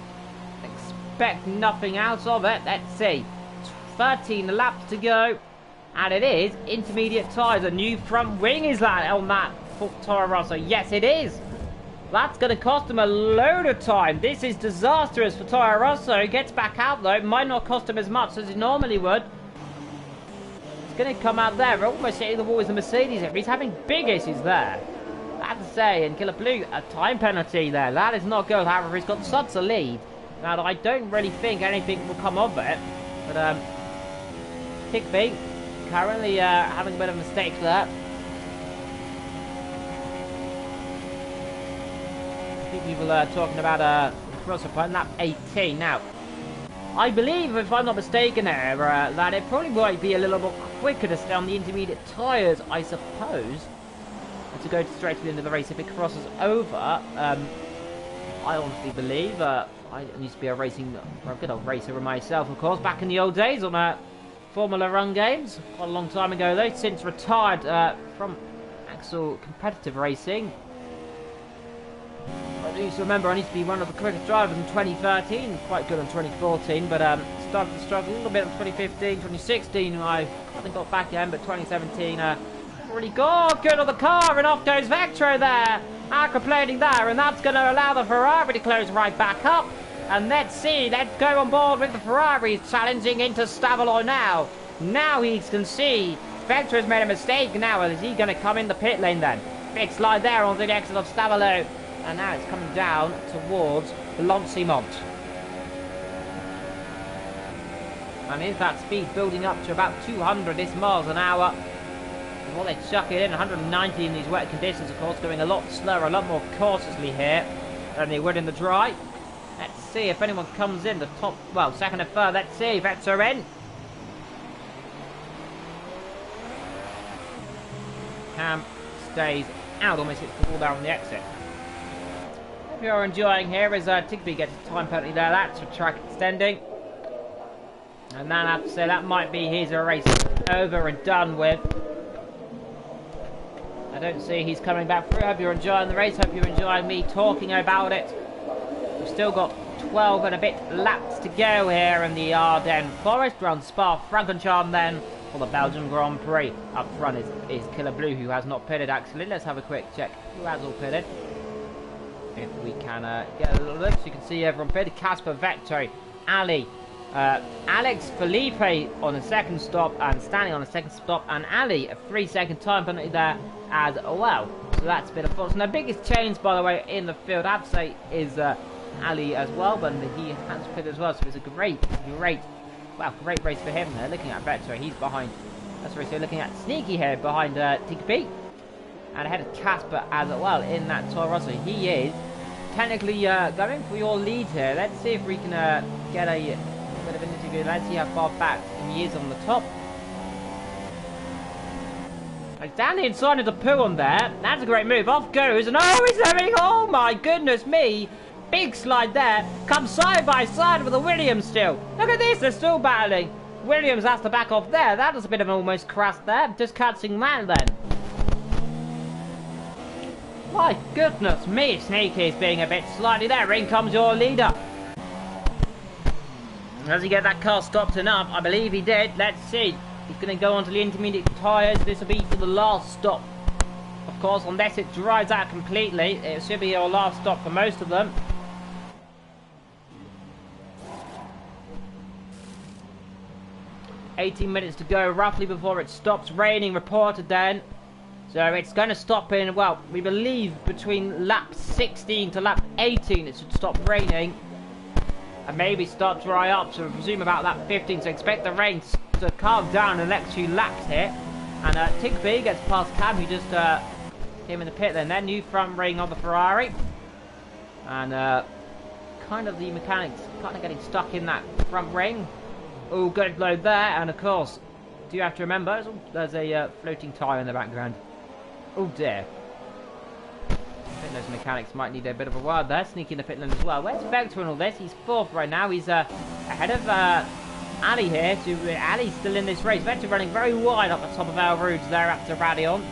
[SPEAKER 1] Expect nothing out of it. Let's see. 13 laps to go. And it is intermediate tyres. A new front wing is that on that Toro Rosso. Yes, it is. That's going to cost him a load of time. This is disastrous for Toro Rosso. He gets back out, though. It might not cost him as much as he normally would. Going to come out there, almost hitting the wall with the Mercedes. He's having big issues there. I have to say, and Killer Blue, a time penalty there. That is not good. However, he's got such a lead. Now, I don't really think anything will come of it. But, Tickby, currently having a bit of a mistake there. I think people are talking about the crossover point, lap 18 now. I believe, if I'm not mistaken there, that it probably might be a little more quicker to stay on the intermediate tyres, I suppose, to go straight to the end of the race if it crosses over. I honestly believe, I used to be a good old racer myself, of course, back in the old days on Formula Run games. Quite a long time ago, though, since retired from actual competitive racing. I used to remember I used to be one of the quickest drivers in 2013, quite good in 2014, but started to struggle a little bit in 2015, 2016, I haven't got back again, but 2017, really good on the car, and off goes Vectro there, aquaplaning there, and that's going to allow the Ferrari to close right back up, and let's go on board with the Ferrari, challenging into Stavolo now. Now he can see Vectro's made a mistake now, is he going to come in the pit lane then? Big slide there onto the exit of Stavolo. And now it's coming down towards Blanchimont. And is that speed building up to about 200 miles an hour? Well, they chuck it in 190 in these wet conditions, of course, going a lot slower, a lot more cautiously here than they would in the dry. Let's see if anyone comes in the top, well, second and third. Let's see, Vets are in. Cam stays out, almost hits the wall there on the exit. If you're enjoying here as Tigby gets a time penalty there, that's for track extending. And then I have to say that might be his race over and done with. I don't see he's coming back through. Hope you're enjoying the race. Hope you're enjoying me talking about it. We've still got 12 and a bit laps to go here in the Ardennes Forest. Around Spa-Francorchamps then for the Belgium Grand Prix. Up front is Killer Blue, who has not pitted actually. Let's have a quick check who has all pitted. If we can get a little look, so you can see everyone pitted. Casper, Vector, Ali, Alex Felipe on a second stop, and standing on a second stop, and Ali a 3-second time penalty there as well. So that's a bit of fun. And the biggest change, by the way, in the field, I have to say, is Ali as well, but he has pitted as well. So it's a great race for him there. Looking at Vector, he's behind. That's right. So looking at Sneaky here behind TKP, and ahead of Casper as well in that Toro Rosso. He is technically going for your lead here. Let's see if we can get a bit of an interview. Let's see how far back he is on the top. He's down the inside of the poo on there. That's a great move. Off goes, and oh, he's having, oh my goodness me. Big slide there. Comes side by side with the Williams still. Look at this, they're still battling. Williams has to back off there. That was a bit of an almost crash there. Just catching that then. My goodness me, Sneaky's being a bit slidey there. In comes your leader. Does he get that car stopped enough? I believe he did. Let's see. He's going to go onto the intermediate tyres. This will be for the last stop. Of course, unless it dries out completely, it should be your last stop for most of them. $18 minutes to go, roughly, before it stops raining, reported then. So it's going to stop in, well, we believe between lap 16 to lap 18 it should stop raining. And maybe start dry up, so we presume about that 15. So expect the rain to calm down in the next few laps here. And Tigby gets past Cam, who just came in the pit then. Their new front ring on the Ferrari. And kind of the mechanics kind of getting stuck in that front ring. Oh, good load there. And of course, do you have to remember, there's a floating tyre in the background. Oh dear. I think those mechanics might need a bit of a word there. Sneaking the pit lane as well. Where's Vector in all this? He's fourth right now. He's ahead of Ali here. Ali's still in this race. Vector running very wide up the top of our roads there after Radion.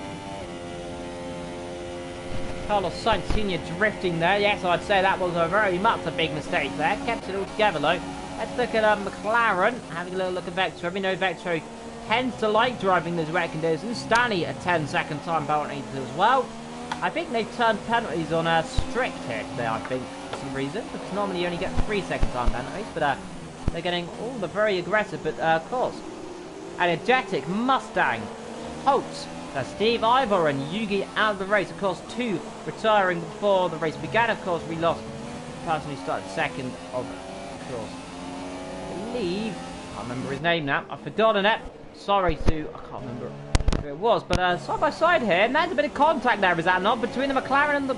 [SPEAKER 1] Carlos Sainz Sr. drifting there. Yes, I'd say that was very much a big mistake there. Kept it all together though. Let's look at McLaren. Having a little look at Vector. We know Vector tends to like driving those wet conditions. Stanley a 10-second time penalty as well. I think they've turned penalties on strict here today, I think, for some reason. Because normally you only get 3-second time penalties. But they're getting all the very aggressive. But of course, an energetic Mustang halts Steve Ivor and Yugi out of the race. Of course, 2 retiring before the race began. Of course, we lost the person who started second, of course. I believe, I can't remember his name now. I've forgotten it. Sorry to, I can't remember who it was. But side by side here, and there's a bit of contact there, is that not? Between the McLaren and the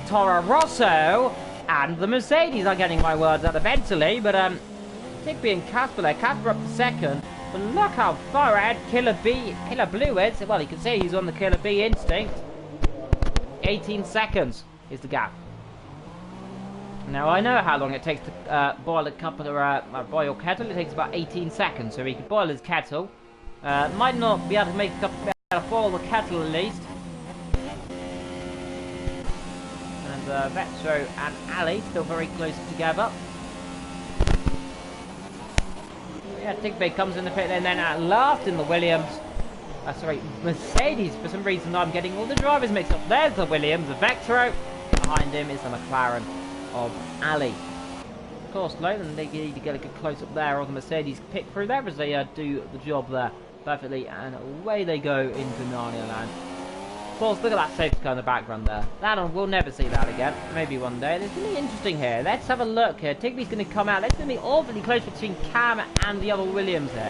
[SPEAKER 1] Toro Rosso and the Mercedes. I'm getting my words out eventually. But Digby and Casper there. Casper up to second. But look how far ahead Killer Blue is. Well, you can see he's on the Killer B instinct. 18 seconds is the gap. Now, I know how long it takes to boil a cup of boil kettle. It takes about 18 seconds, so he could boil his kettle. Might not be able to make a cup of boil the kettle at least. And Vetro and Ali still very close together. Yeah, Tigby comes in the pit and then at last in the Williams. Sorry, Mercedes. For some reason, I'm getting all the drivers mixed up. There's the Williams, the Vectro. Behind him is the McLaren of Ali. Of course, Logan, they need to get a good close-up there on the Mercedes pit crew there as they do the job there perfectly, and away they go into Narnia Land. Of course, look at that safety car in the background there. That one, we'll never see that again. Maybe one day. It's going to be interesting here. Let's have a look here. Tigby's going to come out. It's going to be awfully close between Cam and the other Williams here.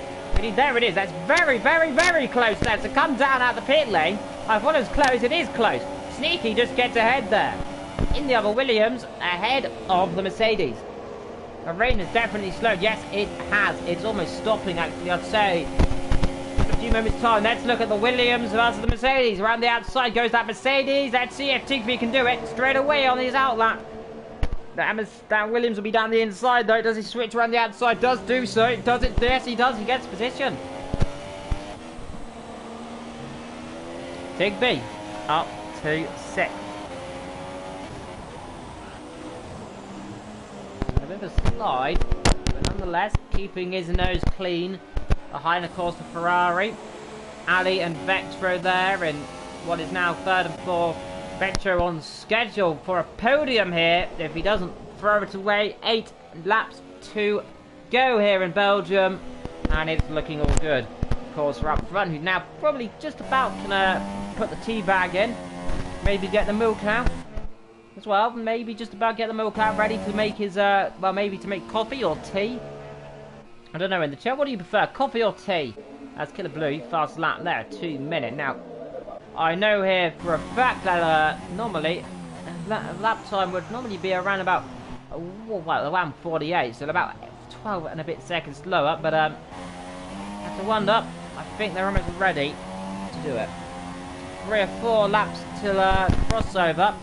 [SPEAKER 1] There it is. That's very, very, very close there. To come down out the pit lane. I thought it was close. It is close. Sneaky just gets ahead there. In the other Williams, ahead of the Mercedes. The rain has definitely slowed. Yes, it has. It's almost stopping, actually, I'd say. In a few moments' time, let's look at the Williams versus the Mercedes. Around the outside goes that Mercedes. Let's see if Tigby can do it straight away on his outlap. Dan Williams will be down the inside though. Does he switch around the outside? Does do so. Does it? Yes, he does. He gets position. Digby up to 6th. A bit of a slide, but nonetheless keeping his nose clean. Behind, of course, the Ferrari. Ali and Vectro there in what is now 3rd and 4th. Vectro on schedule for a podium here if he doesn't throw it away. 8 laps to go here in Belgium, and it's looking all good. Of course, we're up front, who's now probably just about gonna put the tea bag in, maybe get the milk out as well, maybe just about get the milk out ready to make his well, maybe to make coffee or tea. I don't know, in the chat, what do you prefer, coffee or tea? That's Killer Blue, fast lap there, 2 minutes. Now, I know here for a fact that normally lap time would normally be around about well, around 48, so about 12 and a bit seconds slower. But after 1 up, I think they're almost ready to do it. 3 or 4 laps till crossover,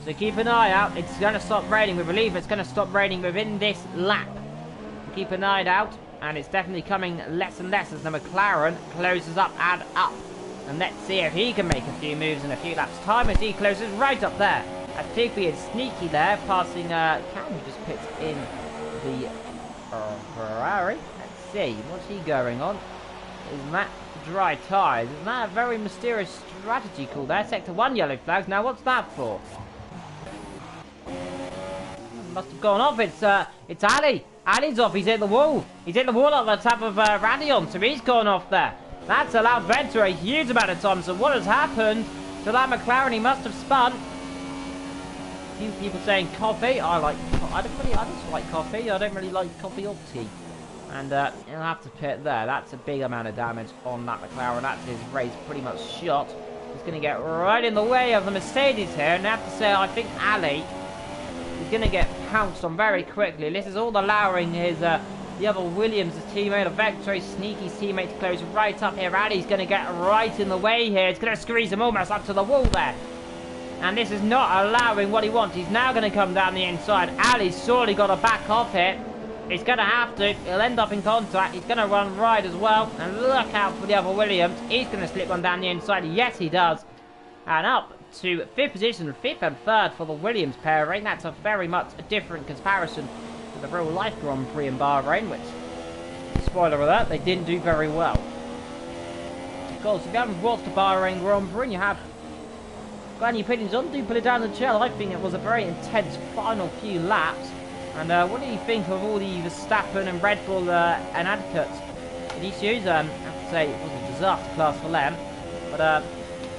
[SPEAKER 1] so keep an eye out. It's going to stop raining. We believe it's going to stop raining within this lap. Keep an eye out, and it's definitely coming less and less as the McLaren closes up and up. And let's see if he can make a few moves in a few laps' time as he closes right up there. As Digby is sneaky there, passing Cam, who just pits in the Ferrari. Let's see, what's he going on? Is that dry tyres? Isn't that a very mysterious strategy call there? Sector 1 yellow flags. Now what's that for? Must have gone off. It's Ali. Ali's off. He's hit the wall. He's hit the wall at the top of Radion, so he's gone off there. That's allowed Vector a huge amount of time. So what has happened to that McLaren? He must have spun. A few people saying coffee. I just like coffee. I don't really like coffee or tea. And he'll have to pit there. That's a big amount of damage on that McLaren. That's his race pretty much shot. He's going to get right in the way of the Mercedes here. And I have to say, I think Ali is going to get pounced on very quickly. This is all allowing his the other Williams, his teammate, a Vector, sneaky teammate, to close right up here. Ali's going to get right in the way here. It's going to squeeze him almost up to the wall there. And this is not allowing what he wants. He's now going to come down the inside. Ali's surely got to back off here. He's going to have to. He'll end up in contact. He's going to run right as well. And look out for the other Williams. He's going to slip one down the inside. Yes, he does. And up to 5th position, 5th and 3rd for the Williams pairing. That's a very much a different comparison to the real life Grand Prix in Bahrain, which, spoiler alert, they didn't do very well. Of course, if you haven't watched the Bahrain Grand Prix and you have got any opinions on, do put it down in the chat. I think it was a very intense final few laps. And what do you think of all the Verstappen and Red Bull and advocates issues? I have to say it was a disaster class for them. But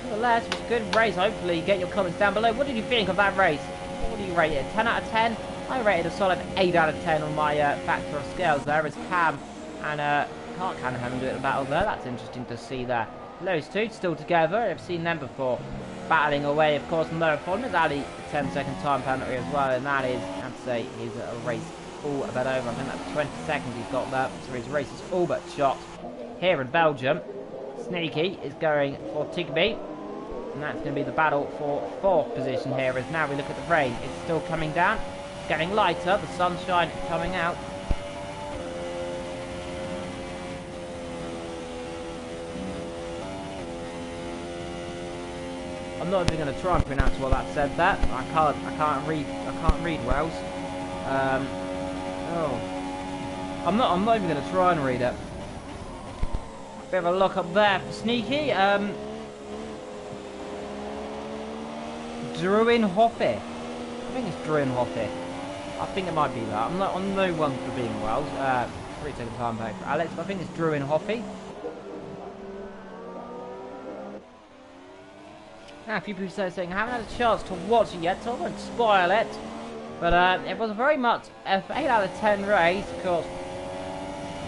[SPEAKER 1] nonetheless, it was a good race. Hopefully, get your comments down below. What did you think of that race? What do you rate it? 10 out of 10? I rated a solid 8 out of 10 on my factor of scales there. As Cam and Clark kind of having a battle there. That's interesting to see there. Those two still together. I've seen them before. Battling away, of course, on the problem is Ali, 10-second time penalty as well, and that is, I have to say, his race all but over. I think that's 20 seconds he's got there, so his race is all but shot. Here in Belgium, Sneaky is going for Tigby, and that's going to be the battle for 4th position here, as now we look at the rain. It's still coming down, getting lighter, the sunshine coming out. I'm not even going to try and pronounce what that said there. I can't read Welsh. I'm not even going to try and read it. Bit of a look up there for Sneaky. Druinhoppe. I think it's Druinhoppe. I think it might be that. I'm no one for being Welsh. 3-second time back for Alex, but I think it's Druinhoppe. Now, a few people saying, I haven't had a chance to watch it yet, so I won't spoil it. But it was very much an 8 out of 10 race. Of course,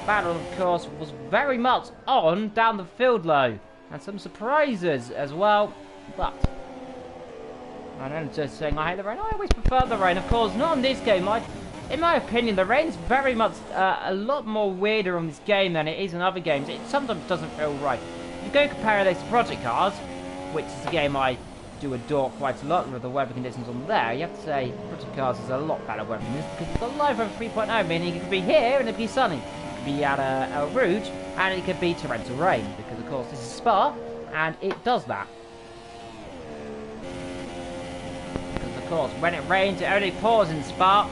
[SPEAKER 1] battle, of course, was very much on down the field low. And some surprises as well. But I'm just saying I hate the rain. I always prefer the rain, of course, not on this game. In my opinion, the rain's very much a lot more weirder on this game than it is in other games. It sometimes doesn't feel right. If you go compare this to Project Cars, which is a game I do adore quite a lot with the weather conditions on there, you have to say British Cars is a lot better weather than this, because you've got live over 3.0, meaning it could be here and it'd be sunny. It could be at a Rouge, and it could be torrential rain, because of course this is Spa, and it does that. Because of course, when it rains, it only pours in Spa.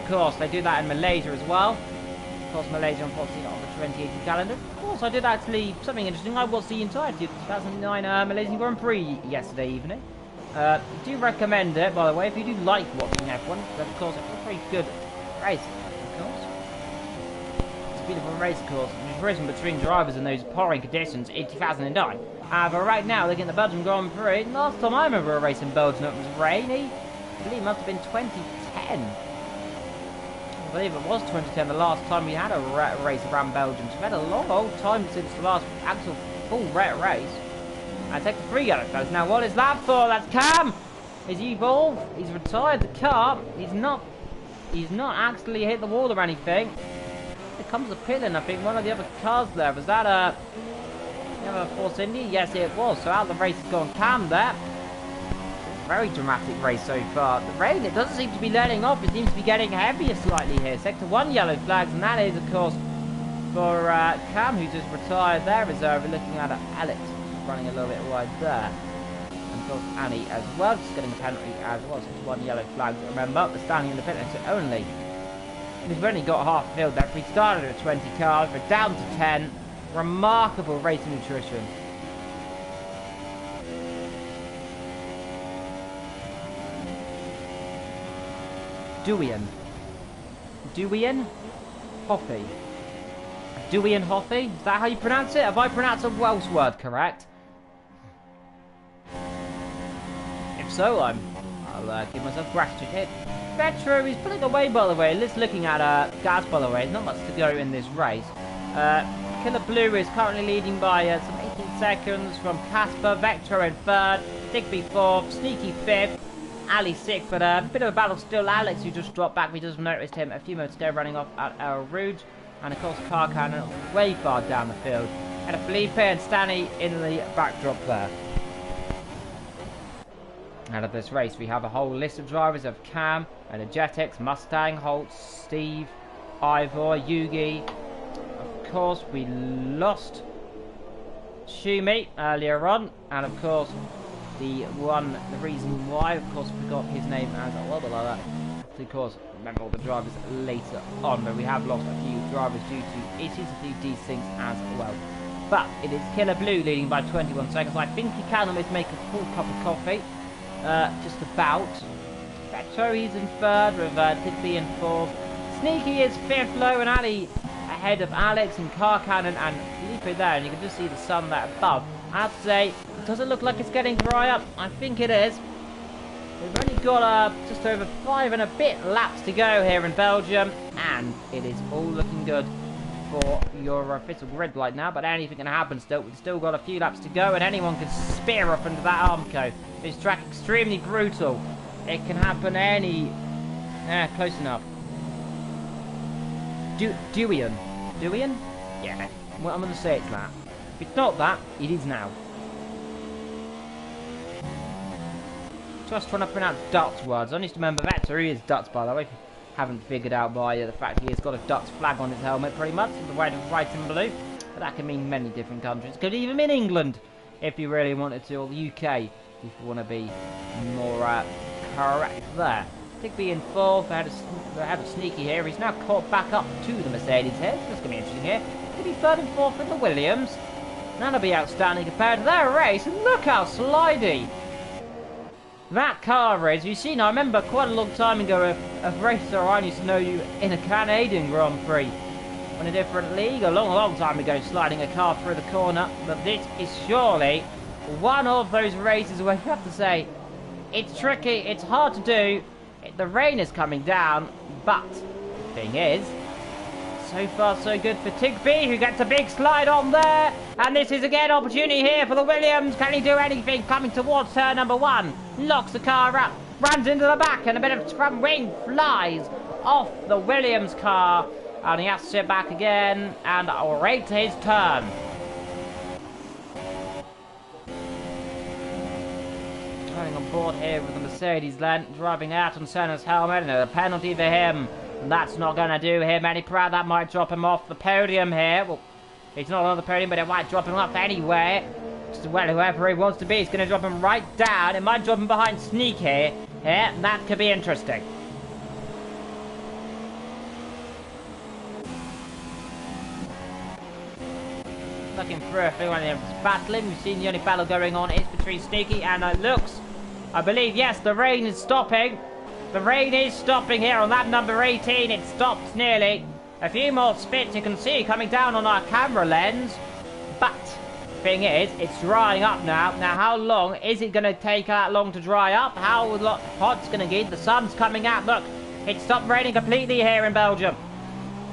[SPEAKER 1] Of course, they do that in Malaysia as well. Of course, Malaysia unfortunately not on the 2018 calendar. Of course, I did actually something interesting. I watched the entirety of the 2009 Malaysian Grand Prix yesterday evening. I do recommend it, by the way, if you do like watching F1. But of course, it's a very good race, of course. It's a beautiful race, of course. It's risen between drivers in those pouring conditions in 2009. But right now, looking at the Belgium Grand Prix, last time I remember a race in Belgium, it was rainy. I believe it must have been 2010. I believe it was 2010, the last time we had a race around Belgium. So we've had a long old time since the last actual full race. I take the 3 yellow flags. Now what is that for? That's Cam! Is he evolved? He's retired the car. He's not actually hit the wall or anything. Here comes the pit in, I think, one of the other cars there. Was that a Force Indy? Yes, it was. So out the race has gone Cam there. Very dramatic race so far. The rain, it doesn't seem to be letting off. It seems to be getting heavier slightly here. Sector 1 yellow flags, and that is, of course, for Cam, who just retired there. We're looking at Alex, running a little bit wide there. And, of course, Annie as well, just getting a penalty as well. So 1 yellow flag. Remember, we're standing in the pit exit only. We've only got half a field there. We started at 20 cars. We're down to 10. Remarkable race nutrition. Dewian Hoffy. Dewian Hoffy? Is that how you pronounce it? Have I pronounced a Welsh word correct? If so, I'll give myself gratitude here. Vetro is pulling away, by the way. Let's looking at gas, by the way. Not much to go in this race. Killer Blue is currently leading by some 18 seconds from Casper. Vector in 3rd. Digby 4th. Sneaky 5th. Ali 6th, but a bit of a battle still. Alex, who just dropped back, we just noticed him a few moments ago running off at El Rouge. And of course, Car Cannon way far down the field. And a Felipe and Stanley in the backdrop there. Out of this race, we have a whole list of drivers of Cam, Energetics, Mustang, Holt, Steve, Ivor, Yugi. Of course, we lost Shumi earlier on, and of course, the reason why, of course, we got his name as a little like that. Of course, remember all the drivers later on, but we have lost a few drivers due to issues, a few desyncs as well. But it is Killer Blue leading by 21 seconds. I think he can almost make a full cup of coffee. Just about. Battery's in 3rd with Tidby in 4th. Sneaky is 5th, low, and Ali ahead of Alex and Car Cannon and Felipe there, and you can just see the sun there above. I have to say, does it look like it's getting dry up? I think it is. We've only got just over 5 and a bit laps to go here in Belgium, and it is all looking good for your official grid right now, but anything can happen still. We've still got a few laps to go, and anyone can spear up into that Armco. This track extremely brutal. It can happen close enough. Dewian? Yeah, well, I'm going to say it's that. If it's not that, it is now. Just trying to pronounce Dutch words. I need to remember Vector, he is Dutch, by the way. If you haven't figured out by the fact he has got a Dutch flag on his helmet, pretty much, with the white and blue. But that can mean many different countries. It could even mean England, if you really wanted to, or the UK, if you want to be more correct there. Digby in 4th, ahead of Sneaky here. He's now caught back up to the Mercedes here. That's going to be interesting here. Could be 3rd and 4th with the Williams. That'll be outstanding compared to their race. And look how slidey that car is. You've seen, I remember quite a long time ago, a racer I used to know you in a Canadian Grand Prix on a different league, a long time ago, sliding a car through the corner. But this is surely one of those races where you have to say, it's tricky, it's hard to do. The rain is coming down, but the thing is, so far so good for Tigby, who gets a big slide on there. And this is again opportunity here for the Williams. Can he do anything? Coming towards turn number 1. Locks the car up, runs into the back, and a bit of front wing flies off the Williams car. And he has to sit back again and rate his turn. Coming on board here with the Mercedes then, driving out on Senna's helmet, and a penalty for him. And that's not going to do him any proud. That might drop him off the podium here. Well, he's not on the podium, but it might drop him off anywhere. Just well, whoever he wants to be, he's going to drop him right down. It might drop him behind Sneak here. Yeah, that could be interesting. Looking through if anyone is battling. We've seen the only battle going on is between Sneaky and looks. I believe, yes, the rain is stopping. The rain is stopping here on that number 18. It stops nearly. A few more spits you can see coming down on our camera lens. But, thing is, it's drying up now. Now, how long is it going to take that long to dry up? How hot it's going to get? The sun's coming out. Look, it stopped raining completely here in Belgium.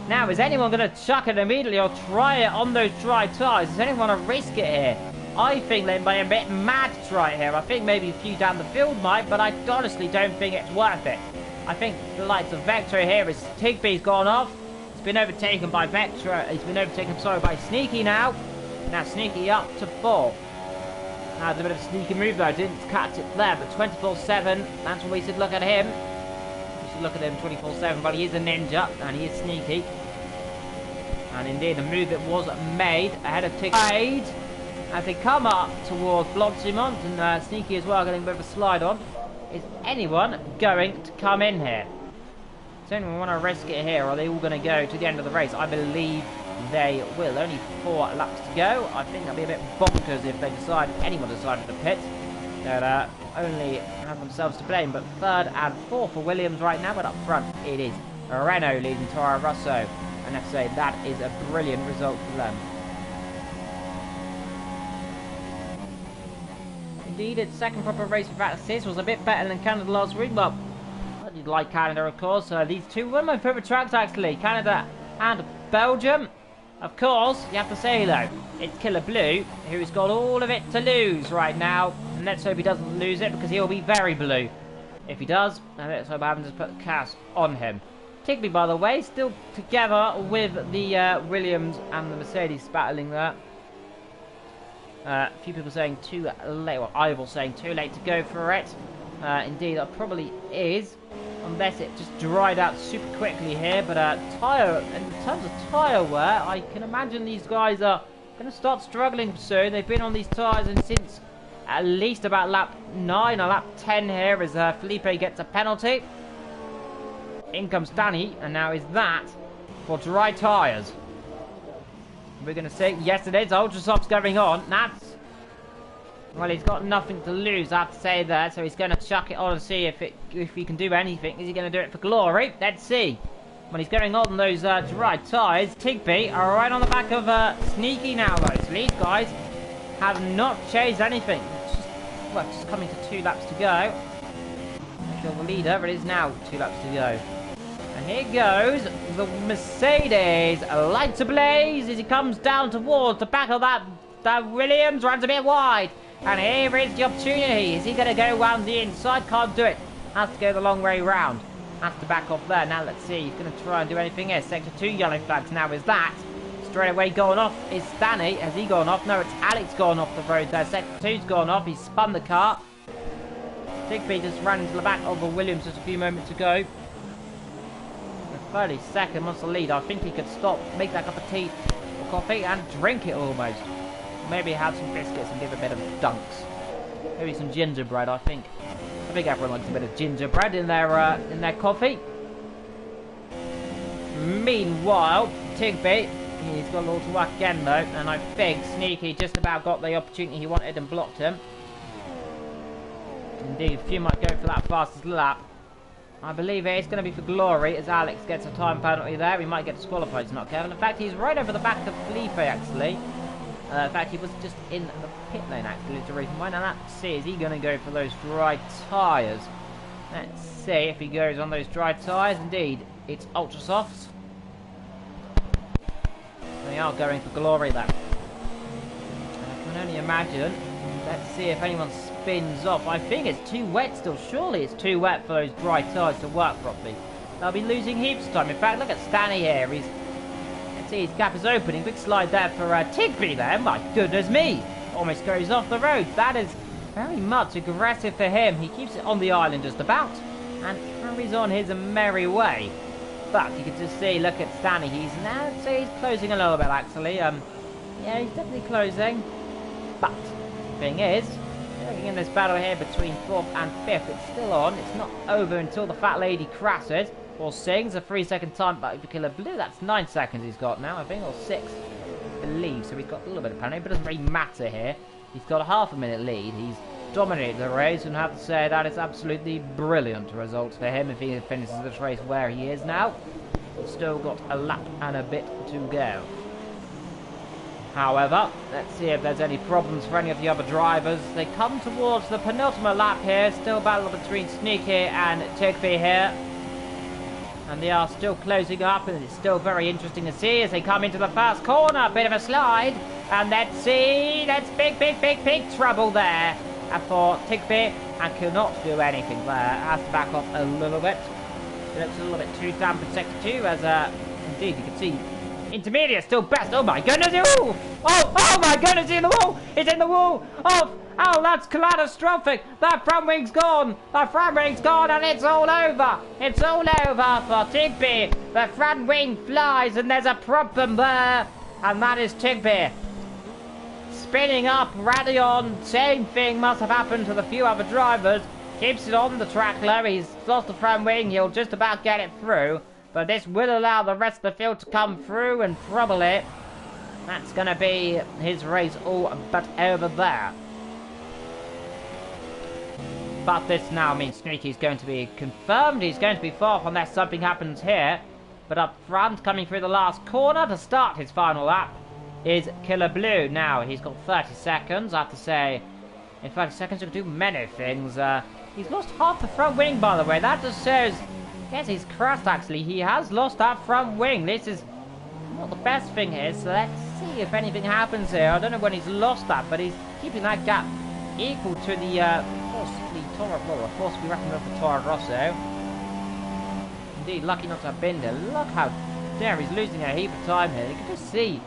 [SPEAKER 1] Now, is anyone going to chuck it immediately or try it on those dry tyres? Does anyone want to risk it here? I think they might be a bit mad to try it here. I think maybe a few down the field might, but I honestly don't think it's worth it. I think the likes of Vector here is Tigby's gone off. It's been overtaken by Vector. He's been overtaken, sorry, by Sneaky now. Now Sneaky up to 4. Now, there's a bit of a sneaky move though. Didn't catch it there, but 24/7. That's what we should look at him. Look at him 24/7, but he is a ninja and he is sneaky. And indeed, the move that was made ahead of Tigby as they come up towards Blonsimont and Sneaky as well, getting a bit of a slide on. Is anyone going to come in here? Does anyone want to risk it here, or are they all going to go to the end of the race? I believe they will. Only 4 laps to go. I think that'd be a bit bonkers if they decide, anyone decided to pit. They'd only have themselves to blame, but 3rd and 4th for Williams right now, but up front it is Renault leading Toro Rosso, and I say that is a brilliant result for them. Indeed, its second proper race without assist was a bit better than Canada last week, but I did like Canada, of course. These two were my favourite tracks actually, Canada and Belgium. Of course, you have to say though, it's Killer Blue, who's got all of it to lose right now. And let's hope he doesn't lose it, because he'll be very blue. If he does, let's hope I haven't just put the cast on him. Tigby, by the way, still together with the Williams and the Mercedes battling there. A few people saying too late, well, Ivel saying too late to go for it. Indeed, that probably is. Unless it just dried out super quickly here. But tyre, in terms of tyre wear, I can imagine these guys are going to start struggling soon. They've been on these tyres and since at least about lap 9 or lap 10 here as Felipe gets a penalty. In comes Danny, and now is that for dry tyres. We're going to say, yes it is, Ultrasoft's going on. That's, well, he's got nothing to lose, I have to say there, so he's going to chuck it on and see if he can do anything. Is he going to do it for glory? Let's see. When he's going on those dry tyres, Tigby are right on the back of Sneaky now though. So these guys have not changed anything. It's just coming to 2 laps to go. Still the leader, it is now 2 laps to go. And here goes the Mercedes, lights ablaze as he comes down towards the back of that Williams, runs a bit wide. And here is the opportunity. Is he going to go round the inside? Can't do it. Has to go the long way round. Has to back off there. Now let's see. He's going to try and do anything here. Sector 2 yellow flags now is that. Straight away going off is Stanley. Has he gone off? No, it's Alex gone off the road there. Sector 2's gone off. He's spun the car. Tigby just ran into the back of the Williams just a few moments ago. 32nd wants the lead. I think he could stop, make that cup of tea or coffee and drink it almost. Maybe have some biscuits and give a bit of dunks. Maybe some gingerbread, I think. I think everyone likes a bit of gingerbread in their coffee. Meanwhile, Tigby, he's got a little to work again though, and I think Sneaky just about got the opportunity he wanted and blocked him. Indeed, a few might go for that fastest lap. I believe it's going to be for glory as Alex gets a time penalty there. He might get disqualified, he's not careful. In fact, he's right over the back of Felipe actually. In fact, he was just in the pit lane actually, is the reason why. Now let's see, is he going to go for those dry tyres? Let's see if he goes on those dry tyres. Indeed, it's ultra softs. They are going for glory there. I can only imagine. Let's see if anyone spins off. I think it's too wet still. Surely it's too wet for those dry tyres to work properly. They'll be losing heaps of time. In fact, look at Stanley here. Let's see, his gap is opening. Big slide there for Tigby there. My goodness me. Almost goes off the road. That is very much aggressive for him. He keeps it on the island just about and carries on his merry way. But you can just see, look at Stanley. He's now, I'd say he's closing a little bit actually. Yeah, he's definitely closing. But the thing is, looking in this battle here between 4th and 5th, it's still on. It's not over until the fat lady crashes or sings. A 3-second time by Killer Blue. That's 9 seconds he's got now, I think, or 6, I believe. So he's got a little bit of penalty, but it doesn't really matter here. He's got a half a minute lead. He's dominated the race, and I have to say that is absolutely brilliant result for him if he finishes this race where he is now. He's still got a lap and a bit to go. However, let's see if there's any problems for any of the other drivers. They come towards the penultimate lap here. Still a battle between Sneaky and Tigby here. And they are still closing up, and it's still very interesting to see as they come into the first corner. Bit of a slide. And let's see, that's big trouble there for Tigby, and cannot do anything there. Has to back off a little bit. It looks a little bit too damp in sector 2 as indeed you can see intermediate still best. Oh my goodness! Oh my goodness! It's in the wall! It's in the wall! Oh, that's catastrophic! That front wing's gone! That front wing's gone, and it's all over! It's all over for Tigby! The front wing flies, and there's a problem there, and that is Tigby. Spinning up, rally on, same thing must have happened to the few other drivers. Keeps it on the track low, he's lost the front wing, he'll just about get it through. But this will allow the rest of the field to come through, and probably that's going to be his race all but over there. But this now means Sneaky's going to be confirmed. He's going to be 4th unless something happens here. But up front, coming through the last corner to start his final lap, is Killer Blue. Now, he's got 30 seconds. I have to say, in 30 seconds, you can do many things. He's lost half the front wing, by the way. That just shows, yes, he's crashed, actually. He has lost that front wing. This is not the best thing here, so let's see if anything happens here. I don't know when he's lost that, but he's keeping that gap equal to the forcibly wrapping up the Toro Rosso. Indeed, lucky not to have been there. Look how dare he's losing a heap of time here. You can just see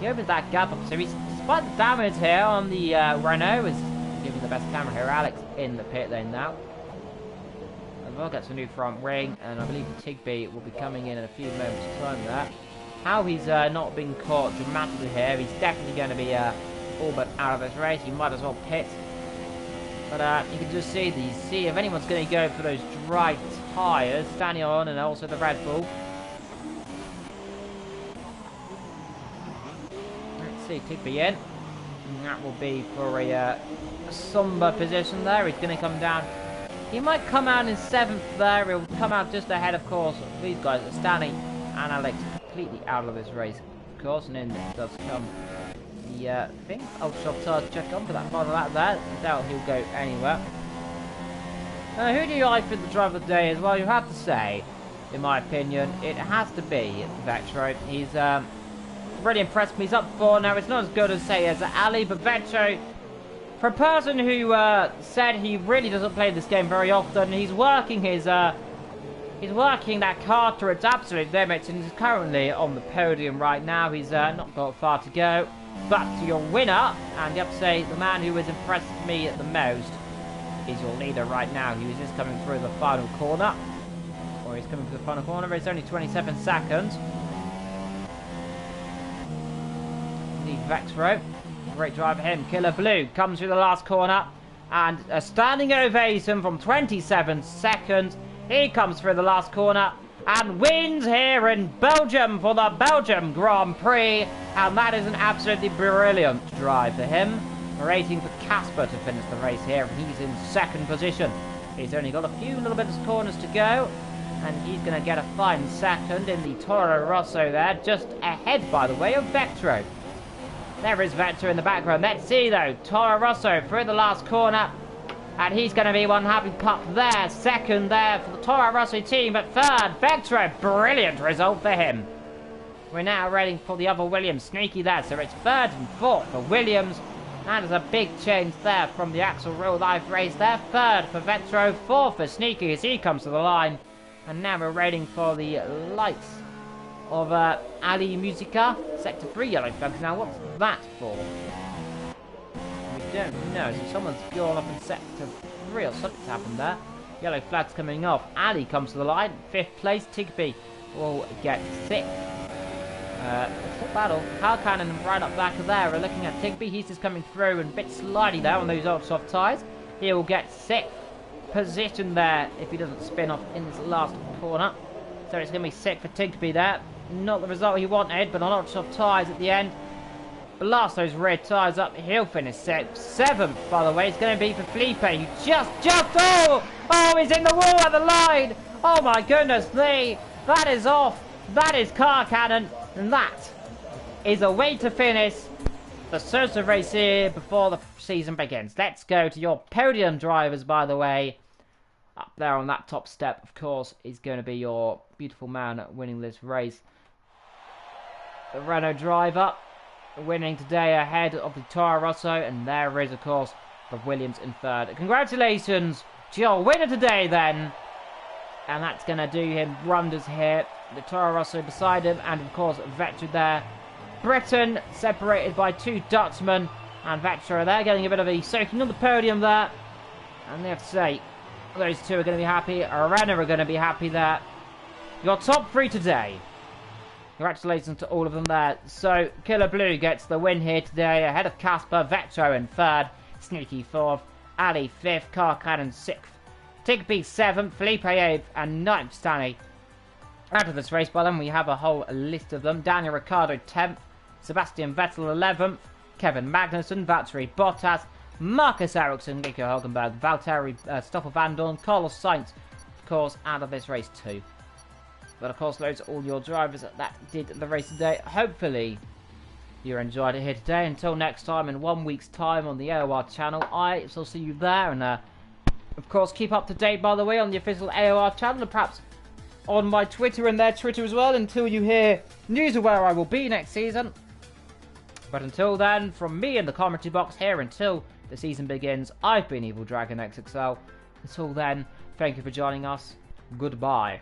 [SPEAKER 1] he opens that gap up. So he's, despite the damage here on the Renault, is giving the best camera here. Alex in the pit lane now. Well, gets a new front wing, and I believe Tigby will be coming in a few moments' time there. How he's not been caught dramatically here. He's definitely going to be all but out of this race. He might as well pit. But you can just see if anyone's going to go for those dry tyres, standing on, and also the Red Bull. Let's see, Tigby in. And that will be for a somber position there. He's going to come down. He might come out in 7th there. He'll come out just ahead, of course, of these guys. Stanley and Alex completely out of this race, of course. And in does come the thing. Ultra Tires check on for that final lap there. I doubt he'll go anywhere. Who do I think the driver of the day is? Well, you have to say, in my opinion, it has to be Vetro. He's really impressed me. He's up 4 now. It's not as good as, say, as Ali, but Vetro, for a person who said he really doesn't play this game very often, he's working his he's working that car to its absolute limits, and he's currently on the podium right now. He's not got far to go. But your winner, and you have to say the man who has impressed me the most, is your leader right now. He was just coming through the final corner. Or he's coming through the final corner. It's only 27 seconds. The Vexro. Great drive for him. Killer Blue comes through the last corner. And a standing ovation from 27 seconds. He comes through the last corner and wins here in Belgium for the Belgium Grand Prix. And that is an absolutely brilliant drive for him. Waiting for Casper to finish the race here, and he's in 2nd position. He's only got a few little bits of corners to go, and he's going to get a fine 2nd in the Toro Rosso there, just ahead, by the way, of Vectro. There is Vectro in the background. Let's see, though, Toro Rosso through the last corner, and he's going to be one happy pup there. 2nd there for the Toro Rosso team, but 3rd, Vectro. Brilliant result for him. We're now waiting for the other Williams. Sneaky there, so it's 3rd and 4th for Williams. That is a big change there from the Axel real life race there. 3rd for Vetro, 4th for Sneaky as he comes to the line. And now we're waiting for the lights of Ali Musica. Sector 3 yellow flags. Now what's that for? We
[SPEAKER 2] don't know. So someone's gone up in sector 3 or something's happened there. Yellow flag's coming off. Ali comes to the line. 5th place. Tigby will get 6th. It's a battle. Car Cannon right up back there. We're looking at Tigby. He's just coming through and a bit slidey there on those ultra soft tyres. He will get 6th position there if he doesn't spin off in this last corner. So it's going to be 6th for Tigby there. Not the result he wanted, but on ultra soft tyres at the end. Blast those rear tyres up. He'll finish 6th. 7th, by the way, is going to be for Felipe, who just, oh, he's in the wall at the line. Oh my goodness me. That is off. That is Car Cannon. And that is a way to finish the Sosa race here before the season begins. Let's go to your podium drivers, by the way. Up there on that top step, of course, is going to be your beautiful man winning this race. The Renault driver winning today ahead of the Toro Rosso. And there is, of course, the Williams in 3rd. Congratulations to your winner today, then. And that's going to do him wonders here. The Toro Rosso beside him, and of course Vettel there. Britain separated by 2 Dutchmen, and Vettel there getting a bit of a soaking on the podium there. And they have to say, those 2 are going to be happy. Renner are going to be happy there. Your top 3 today. Congratulations to all of them there. So Killer Blue gets the win here today ahead of Casper. Vettel in 3rd, Sneaky 4th, Ali 5th, Car Cannon 6th, Tigby 7th, Felipe 8th, and 9th Stanley. Out of this race, by then we have a whole list of them. Daniel Ricciardo 10th, Sebastian Vettel 11th, Kevin Magnussen, Valtteri Bottas, Marcus Ericsson, Nico Hulkenberg, Valtteri Stoffel Van Dorn, Carlos Sainz, of course, out of this race too. But of course, those are all your drivers that did the race today. Hopefully, you enjoyed it here today. Until next time, in 1 week's time on the AOR channel, I shall see you there. And of course, keep up to date, by the way, on the official AOR channel, and perhaps on my Twitter and their Twitter as well, until you hear news of where I will be next season. But until then, from me in the commentary box here until the season begins, I've been EvilDragonxxl. Until then, thank you for joining us. Goodbye.